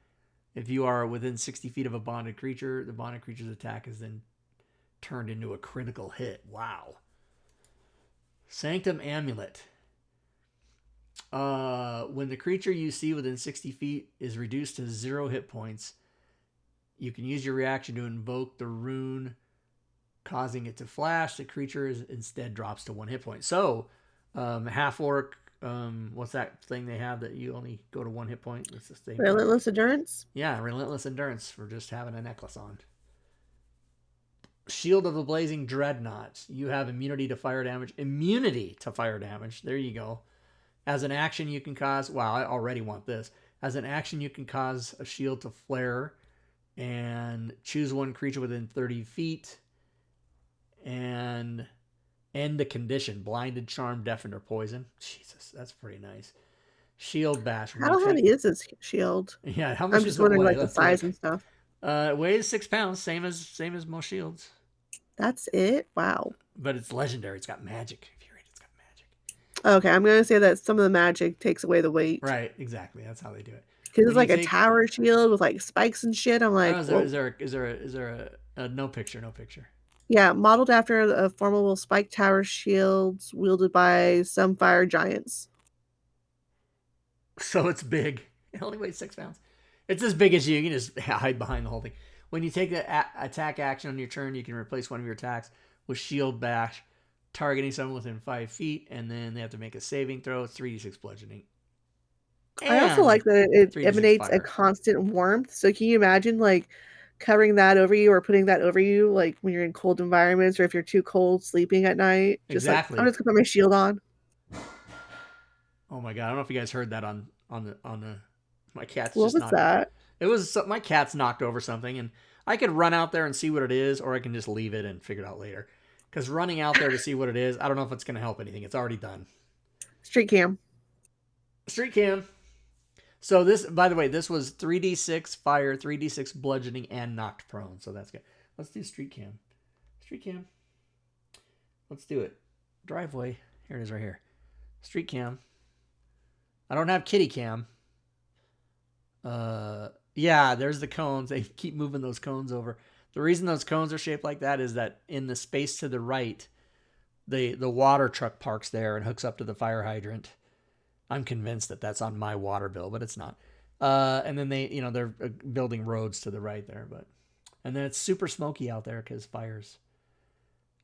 If you are within 60 feet of a bonded creature, the bonded creature's attack is then turned into a critical hit. Wow. Sanctum Amulet. When the creature you see within 60 feet is reduced to 0 hit points, you can use your reaction to invoke the rune, causing it to flash. The creature instead drops to 1 hit point. So, half orc, what's that thing they have that you only go to 1 hit point? It's the same. Relentless Endurance? Yeah, Relentless Endurance for just having a necklace on. Shield of the Blazing Dreadnought. You have immunity to fire damage. Immunity to fire damage. There you go. As an action, you can cause... Wow, I already want this. As an action, you can cause a shield to flare and choose one creature within 30 feet and end the condition. Blinded, charmed, deafened, or poison. Jesus, that's pretty nice. Shield Bash. How heavy is this shield? Yeah, how much I'm is just it wondering weigh? the size and stuff. It weighs 6 pounds, same as most shields. That's it? Wow. But it's legendary. It's got magic. If you read it, it's got magic. Okay, I'm going to say that some of the magic takes away the weight. Right, exactly. That's how they do it. Because it's like a tower shield with like spikes and shit. I'm like, is there a no picture? No picture. Yeah, modeled after a formidable spike tower shields wielded by some fire giants. So it's big. It only weighs 6 pounds. It's as big as you. You can just hide behind the whole thing. When you take the attack action on your turn, you can replace one of your attacks with Shield Bash, targeting someone within 5 feet, and then they have to make a saving throw. It's 3d6 bludgeoning. I also like that it emanates a constant warmth. So can you imagine like covering that over you or putting that over you like when you're in cold environments or if you're too cold sleeping at night? Just exactly. Like, I'm just gonna put my shield on. Oh my god! I don't know if you guys heard that on the. My cat's what just was that? It was my cat's knocked over something, and I could run out there and see what it is, or I can just leave it and figure it out later. Because running out there to see what it is, I don't know if it's going to help anything. It's already done. Street cam. So this, by the way, this was 3d6 fire, 3d6 bludgeoning, and knocked prone. So that's good. Let's do street cam. Let's do it. Driveway. Here it is right here. Street cam. I don't have kitty cam. Yeah, there's the cones. They keep moving those cones over. The reason those cones are shaped like that is that in the space to the right, the water truck parks there and hooks up to the fire hydrant. I'm convinced that that's on my water bill, but it's not. And then they're building roads to the right there, and then it's super smoky out there because fires.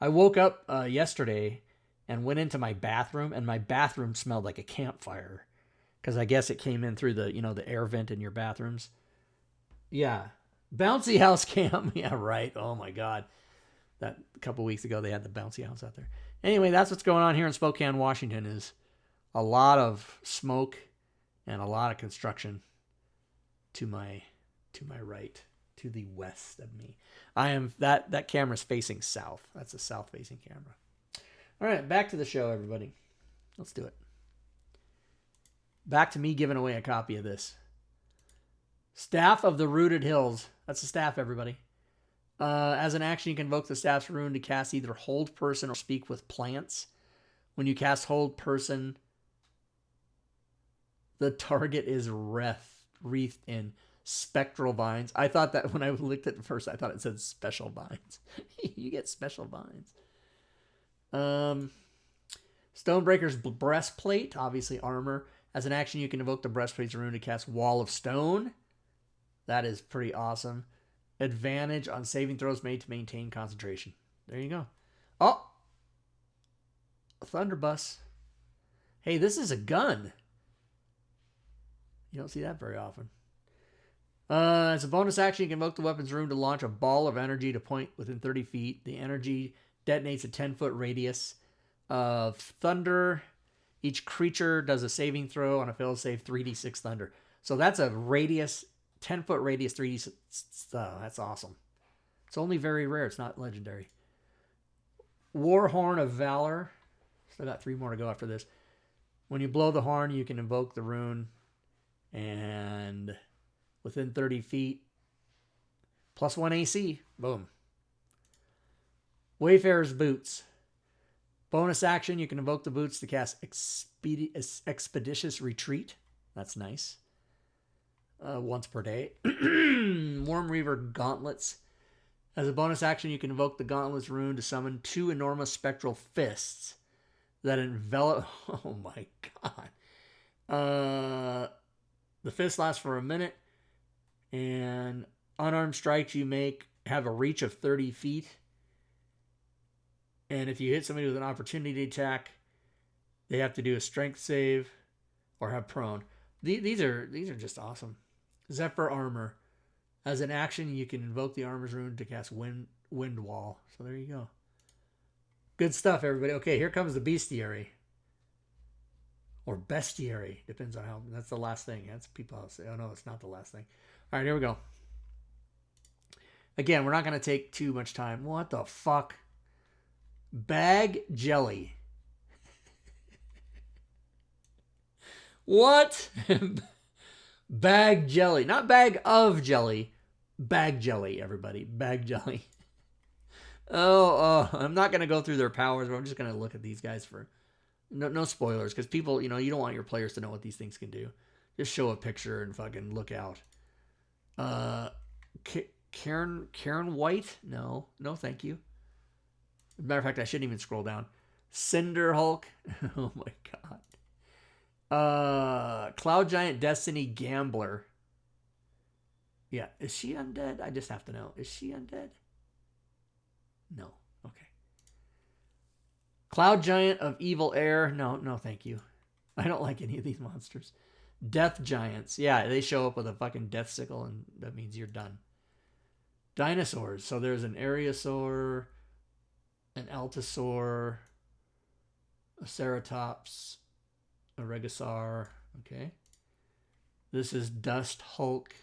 I woke up yesterday and went into my bathroom, and my bathroom smelled like a campfire. Because I guess it came in through the air vent in your bathrooms. Yeah. Bouncy house cam. Yeah, right. Oh, my God. That a couple weeks ago, they had the bouncy house out there. Anyway, that's what's going on here in Spokane, Washington, is a lot of smoke and a lot of construction to my right, to the west of me. That camera's facing south. That's a south-facing camera. All right, back to the show, everybody. Let's do it. Back to me giving away a copy of this. Staff of the Rooted Hills. That's the staff, everybody. As an action, you can invoke the staff's rune to cast either Hold Person or Speak with Plants. When you cast Hold Person, the target is wreathed in spectral vines. I thought that when I looked at it first, I thought it said special vines. You get special vines. Stonebreaker's breastplate, obviously armor. As an action, you can invoke the breastplate's rune to cast Wall of Stone. That is pretty awesome. Advantage on saving throws made to maintain concentration. There you go. Oh! Thunderbus. Hey, this is a gun. You don't see that very often. As a bonus action, you can invoke the weapon's rune to launch a ball of energy to point within 30 feet. The energy detonates a 10-foot radius of thunder. Each creature does a saving throw on a failed save, 3d6 thunder. So that's a radius, 10-foot radius, 3d6. Oh, that's awesome. It's only very rare. It's not legendary. Warhorn of Valor. Still got 3 more to go after this. When you blow the horn, you can invoke the rune. And within 30 feet, +1 AC. Boom. Wayfarer's Boots. Bonus action, you can invoke the boots to cast Expeditious Retreat. That's nice. Once per day. Worm Reaver Gauntlets. As a bonus action, you can invoke the Gauntlets rune to summon 2 enormous spectral fists that envelop... Oh my god. The fists last for a minute. And unarmed strikes you make have a reach of 30 feet. And if you hit somebody with an opportunity attack, they have to do a strength save or have prone. These are just awesome. Zephyr Armor. As an action, you can invoke the armor's rune to cast Wind Wall. So there you go. Good stuff, everybody. Okay, here comes the Bestiary. Or Bestiary. Depends on how... That's the last thing. That's people say, oh no, it's not the last thing. All right, here we go. Again, we're not going to take too much time. What the fuck? Bag jelly. What? Bag jelly. Not bag of jelly. Bag jelly, everybody. Bag jelly. I'm not going to go through their powers, but I'm just going to look at these guys for... No spoilers, because people, you don't want your players to know what these things can do. Just show a picture and fucking look out. Karen White? No, thank you. As a matter of fact, I shouldn't even scroll down. Cinder Hulk. Oh my god. Cloud Giant Destiny Gambler. Yeah, is she undead? I just have to know. Is she undead? No. Okay. Cloud Giant of Evil Air. No, thank you. I don't like any of these monsters. Death Giants. Yeah, they show up with a fucking death sickle, and that means you're done. Dinosaurs. So there's an Ariosaur, an Altosaur, a Ceratops, a Regisaur. Okay. This is Dust Hulk.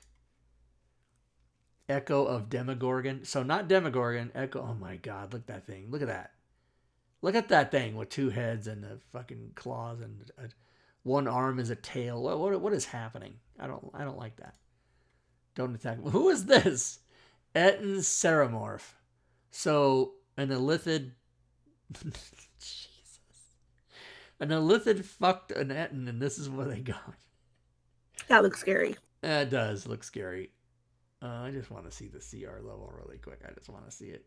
Echo of Demogorgon. So not Demogorgon. Echo. Oh my god, look at that thing. Look at that. Look at that thing with 2 heads and the fucking claws and one arm is a tail. What is happening? I don't like that. Don't attack. Who is this? Etten Ceramorph. So an Elithid. Jesus. An Elithid fucked an Etten, and this is what they got. That looks scary. It does look scary. I just want to see the CR level really quick. I just want to see it.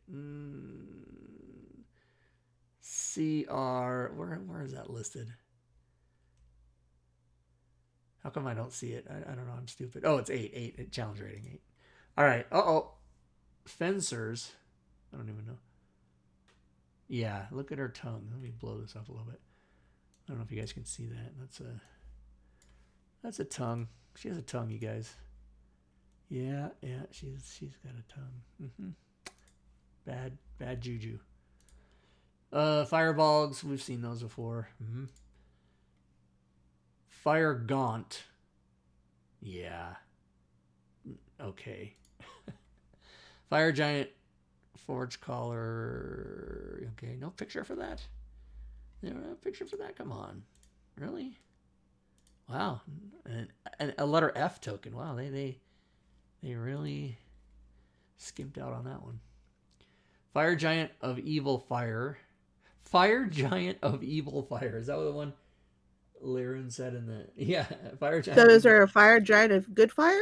CR. Where is that listed? How come I don't see it? I don't know. I'm stupid. Oh, it's 8. Challenge rating 8. All right. Fencers. I don't even know. Yeah, look at her tongue. Let me blow this up a little bit. I don't know if you guys can see that. That's a tongue. She has a tongue, you guys. Yeah. She's got a tongue. Bad juju. Fireballs. We've seen those before. Fire Gaunt. Yeah. Okay. Fire Giant. Forge Collar. Okay, no picture for that. No picture for that. Come on. Really? Wow. And a letter F token. Wow, they really skimped out on that one. Fire Giant of Evil Fire. Fire Giant of Evil Fire. Is that the one? Lyran said in the fire So giant. is there a fire giant of good fire?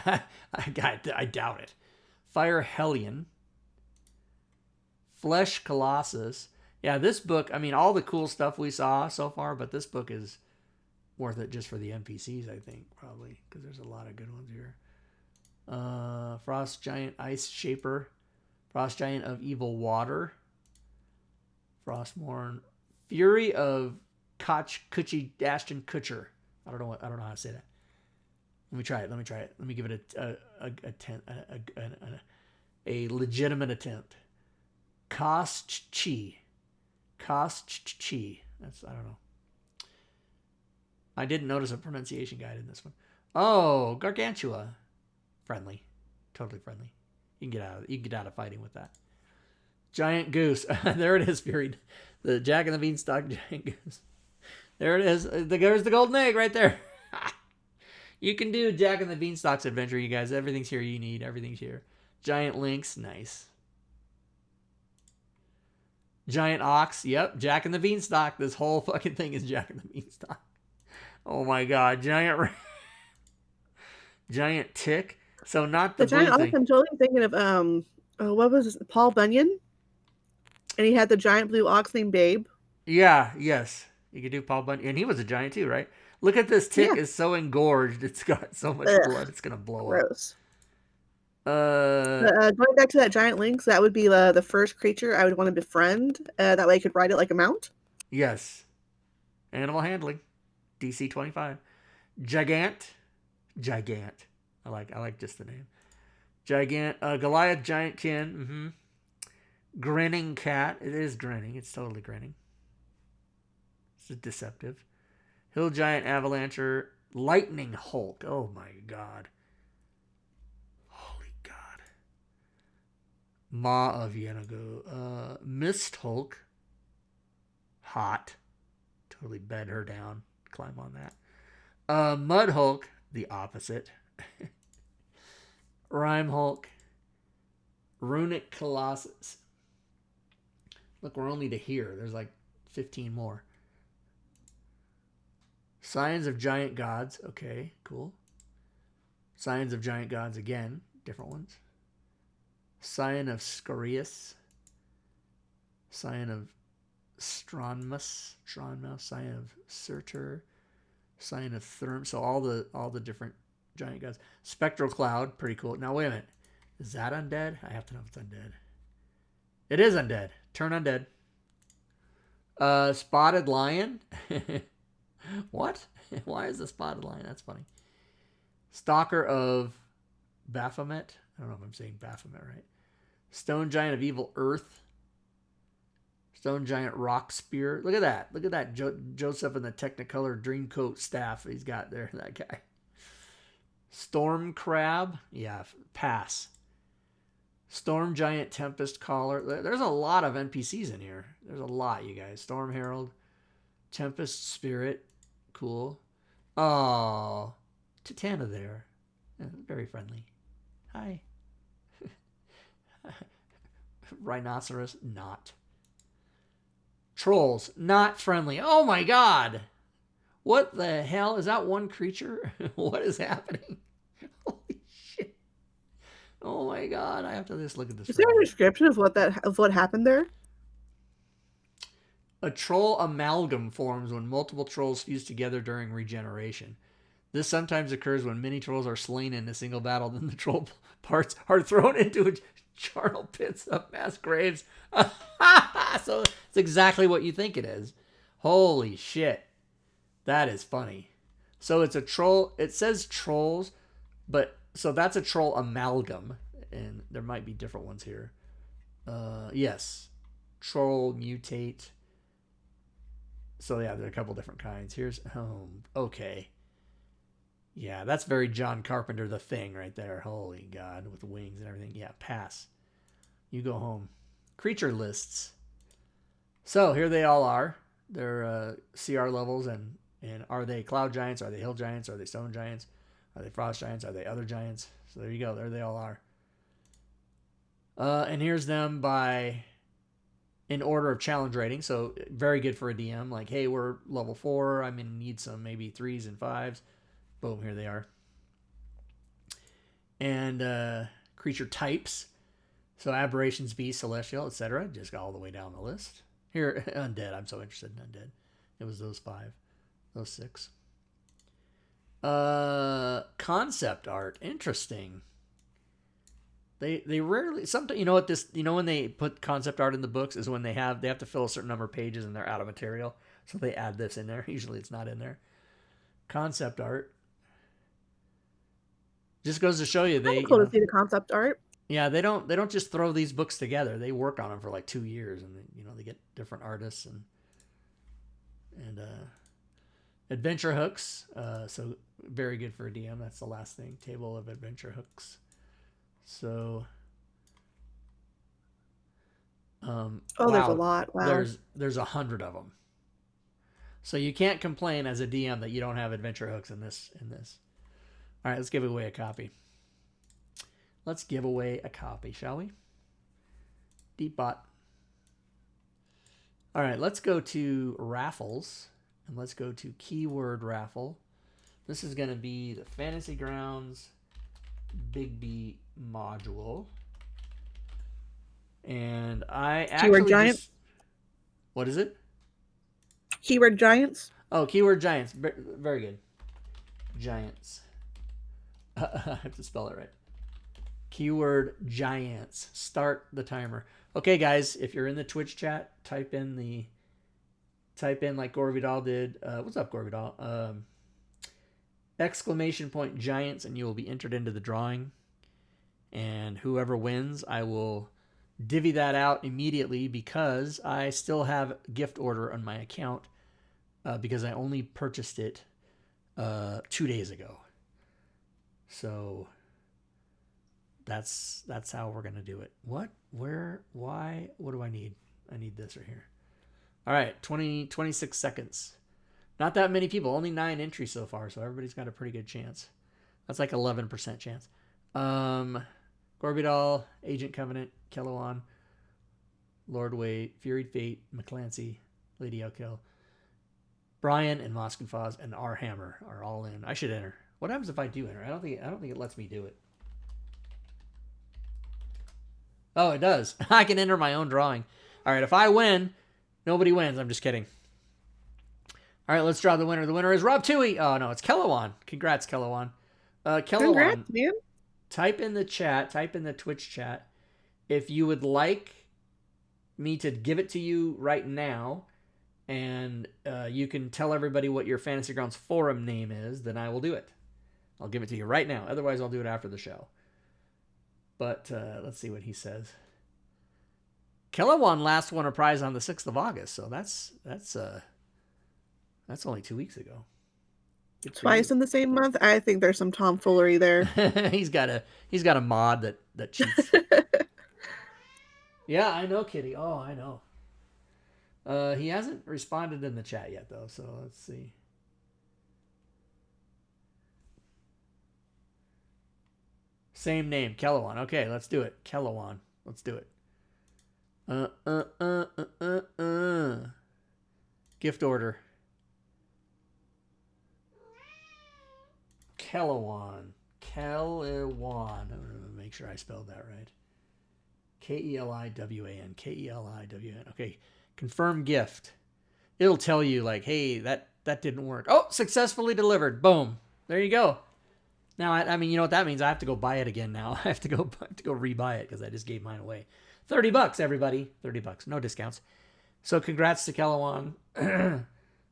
I doubt it. Fire Hellion. Flesh Colossus. Yeah, this book, I mean, all the cool stuff we saw so far, but this book is worth it just for the NPCs, I think, probably, because there's a lot of good ones here. Frost Giant Ice Shaper. Frost Giant of Evil Water. Frostmourne. Fury of Kuchi Ashton Kutcher. I don't know how to say that. Let me try it. Let me give it a legitimate attempt. Kosch-chi. That's, I don't know. I didn't notice a pronunciation guide in this one. Oh, Gargantua. Friendly. Totally friendly. You can get out of fighting with that. Giant Goose. There it is, Fury. The Jack and the Beanstalk Giant Goose. There it is. There's the golden egg right there. You can do Jack and the Beanstalk's adventure, you guys. Everything's here you need. Everything's here. Giant Lynx. Nice. Giant Ox. Yep. Jack and the Beanstalk. This whole fucking thing is Jack and the Beanstalk. Oh my god. Giant Tick. So not the giant ox. thing. I'm totally thinking of what was this? Paul Bunyan, and he had the giant blue ox named Babe. Yeah. Yes. You could do Paul Bunyan, and he was a giant too, right? Look at this tick. Yeah. Is so engorged. It's got so much blood. It's gonna blow Gross. up. Going back to that giant lynx, that would be the first creature I would want to befriend. That way I could ride it like a mount. Yes. Animal handling. DC 25. Gigant. I like just the name. Goliath Giantkin. Grinning cat. It is grinning. It's totally grinning. It's deceptive. Hill Giant Avalancher. Lightning Hulk. Oh my god. Holy god. Ma of Yenago. Mist Hulk. Hot. Totally bed her down. Climb on that. Mud Hulk. The opposite. Rhyme Hulk. Runic Colossus. Look, we're only to here. There's like 15 more. Signs of Giant Gods. Okay, cool. Signs of Giant Gods again. Different ones. Sign of Scorius. Sign of Stronmus. Sign of Surtur. Sign of Therm. So all the different giant gods. Spectral Cloud. Pretty cool. Now, wait a minute. Is that undead? I have to know if it's undead. It is undead. Turn undead. Spotted Lion. What? Why is the Spotted Lion? That's funny. Stalker of Baphomet. I don't know if I'm saying Baphomet right. Stone Giant of Evil Earth. Stone Giant Rock Spear. Look at that. Look at that. Joseph in the Technicolor Dreamcoat staff he's got there. That guy. Storm Crab. Yeah, pass. Storm Giant Tempest Caller. There's a lot of NPCs in here. There's a lot, you guys. Storm Herald. Tempest Spirit. Cool. Oh, Titana there. Very friendly. Hi. Rhinoceros. Not. Trolls. Not friendly. Oh my god. What the hell? Is that one creature? What is happening? Holy shit. Oh my god. I have to just look at this. Is there a description of what happened there? A troll amalgam forms when multiple trolls fuse together during regeneration. This sometimes occurs when many trolls are slain in a single battle. Then the troll parts are thrown into charnel pits of mass graves. So it's exactly what you think it is. Holy shit. That is funny. So it's a troll. It says trolls, but so that's a troll amalgam. And there might be different ones here. Yes. Troll mutate. So yeah, there are a couple different kinds. Here's okay. Yeah, that's very John Carpenter The Thing right there. Holy god, with wings and everything. Yeah, pass. You go home. Creature lists. So here they all are. They're CR levels and are they cloud giants? Are they hill giants? Are they stone giants? Are they frost giants? Are they other giants? So there you go. There they all are. And here's them by in order of challenge rating. So very good for a DM. Like, hey, we're level 4. I'm going to need some maybe 3s and 5s. Boom, here they are. And creature types. So aberrations, beast, celestial, etc. Just got all the way down the list. Here, undead. I'm so interested in undead. It was those 5. Those 6. Concept art. Interesting. They rarely, sometimes, you know what this, you know when they put concept art in the books is when they have to fill a certain number of pages and they're out of material. So they add this in there. Usually it's not in there. Concept art. Just goes to show you they cool to see the concept art. Yeah, they don't just throw these books together. They work on them for like 2 years, and they get different artists and adventure hooks. So very good for a DM. That's the last thing. Table of adventure hooks. So, wow, there's a lot. Wow, there's 100 of them. So you can't complain as a DM that you don't have adventure hooks in this. All right, let's give away a copy. Let's give away a copy, shall we? Deepbot. All right, let's go to raffles, and let's go to keyword raffle. This is going to be the Fantasy Grounds Bigby module. And I actually Keyword Giants? What is it? Keyword Giants? Oh, Keyword Giants. Very good. Giants. I have to spell it right. Keyword Giants. Start the timer. Okay, guys, if you're in the Twitch chat, type in like Gorvidal did. What's up, Gorvidal? Exclamation point Giants, and you will be entered into the drawing. And whoever wins, I will divvy that out immediately because I still have gift order on my account because I only purchased it 2 days ago. So that's how we're gonna do it. What? Where? Why? What do I need? I need this right here. All right, 26 seconds. Not that many people. Only 9 entries so far, so everybody's got a pretty good chance. That's like 11% chance. Gorbidal, Agent Covenant, Kellowan, Lord Wait, Fury Fate, McClancy, Lady Elkill, Brian and Mosk and Foz and R Hammer are all in. I should enter. What happens if I do enter? I don't think it lets me do it. Oh, it does. I can enter my own drawing. All right, if I win, nobody wins. I'm just kidding. All right, let's draw the winner. The winner is Rob Tui. Oh, no, it's Kellowan. Congrats, Kellowan. Kellowan, congrats, man. Type in the chat, type in the Twitch chat, if you would like me to give it to you right now, and you can tell everybody what your Fantasy Grounds forum name is, then I will do it. I'll give it to you right now. Otherwise, I'll do it after the show. But let's see what he says. Kellowan last won a prize on the 6th of August, so that's only 2 weeks ago. Twice in the same month? I think there's some tomfoolery there. he's got a mod that cheats. Yeah, I know, Kitty. Oh, I know. He hasn't responded in the chat yet, though, so let's see. Same name, Kellowan. Okay, let's do it. Kellowan. Let's do it. Gift order. Kellowan. I'm going to make sure I spelled that right. Keliwan. Keliwan. Okay. Confirm gift. It'll tell you like, hey, that didn't work. Oh, successfully delivered. Boom. There you go. Now, I mean, you know what that means? I have to go buy it again now. I have to go rebuy it because I just gave mine away. $30, everybody. $30. No discounts. So congrats to Kellowan.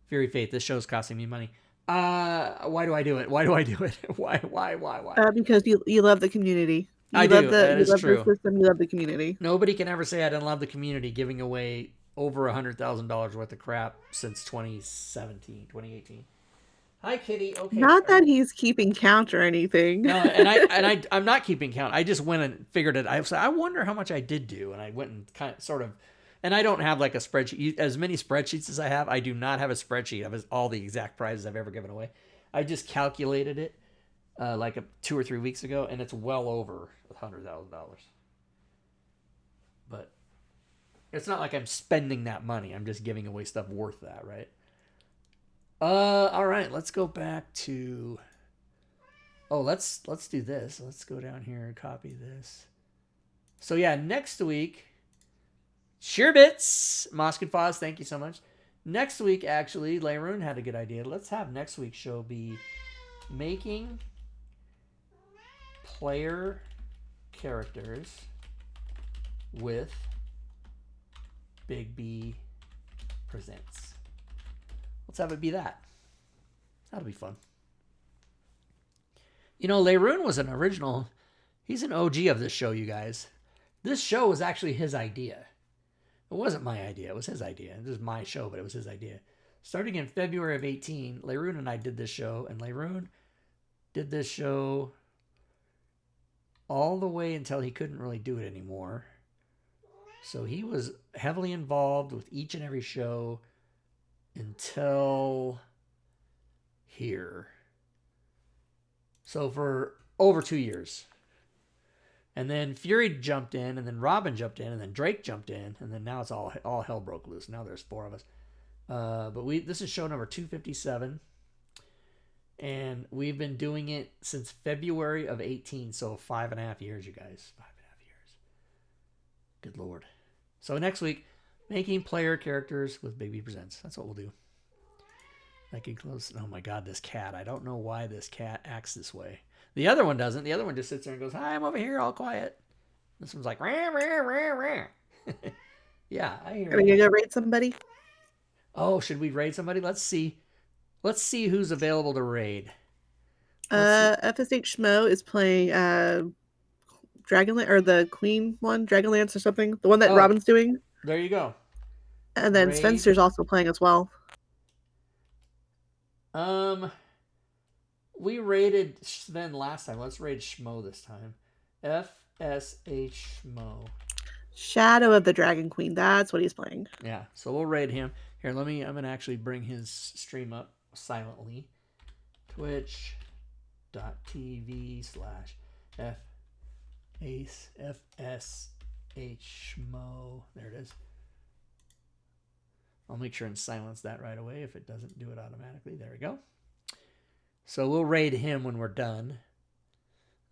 Fury Fate. This show's costing me money. Why do I do it? Why? Why? Because you love the community. You I love do. The, That you is love true. the system. You love the community. Nobody can ever say I didn't love the community giving away over $100,000 worth of crap since 2018. Hi, Kitty. Okay. Not that he's keeping count or anything. No, I'm not keeping count. I just went and figured it. I wonder how much I did do, and I went and sort of. And I don't have like a spreadsheet. As many spreadsheets as I have, I do not have a spreadsheet of all the exact prizes I've ever given away. I just calculated it like 2 or 3 weeks ago, and it's well over $100,000. But It's not like I'm spending that money. I'm just giving away stuff worth that, right? All right, let's go back to. Oh, let's do this. Let's go down here and copy this. So yeah, next week. Sure bits, Mosk and Foz, thank you so much. Next week, actually, Layroon had a good idea. Let's have next week's show be making player characters with Bigby Presents. Let's have it be that. That'll be fun. You know, Layroon was an original. He's an OG of this show, you guys. This show was actually his idea. It wasn't my idea. It was his idea. It was my show, but it was his idea. Starting in February of 18, Layroon and I did this show, and Layroon did this show all the way until he couldn't really do it anymore. So he was heavily involved with each and every show until here. So for over 2 years. And then Fury jumped in, and then Robin jumped in, and then Drake jumped in, and then now it's all hell broke loose. Now there's 4 of us. But this is show number 257. And we've been doing it since February of 18, so 5.5 years, you guys. 5.5 years. Good Lord. So next week, making player characters with Bigby Presents. That's what we'll do. I can close. Oh my God, this cat. I don't know why this cat acts this way. The other one doesn't. The other one just sits there and goes, "Hi, I'm over here, all quiet." This one's like, rah, rah, rah, rah. Yeah, I hear. Are we gonna go raid somebody? Oh, should we raid somebody? Let's see. Let's see who's available to raid. FSH Schmo is playing Dragonlance, or the Queen one, Dragonlance or something. The one that Robin's doing. There you go. And then Raid. Spencer's also playing as well. We raided Sven last time. Let's raid Schmo this time. FSH Schmo. Shadow of the Dragon Queen. That's what he's playing. Yeah, so we'll raid him. Here, I'm going to actually bring his stream up silently. Twitch.tv/FSH Schmo. There it is. I'll make sure and silence that right away if it doesn't do it automatically. There we go. So we'll raid him when we're done.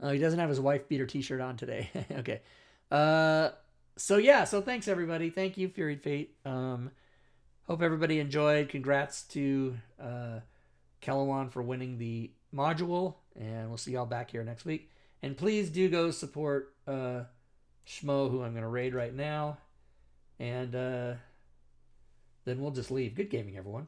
Oh, he doesn't have his wife beater t-shirt on today. Okay. So thanks everybody. Thank you, Fury Fate. Hope everybody enjoyed. Congrats to Kellowan for winning the module, and we'll see y'all back here next week. And please do go support Schmo, who I'm going to raid right now. And then we'll just leave. Good gaming, everyone.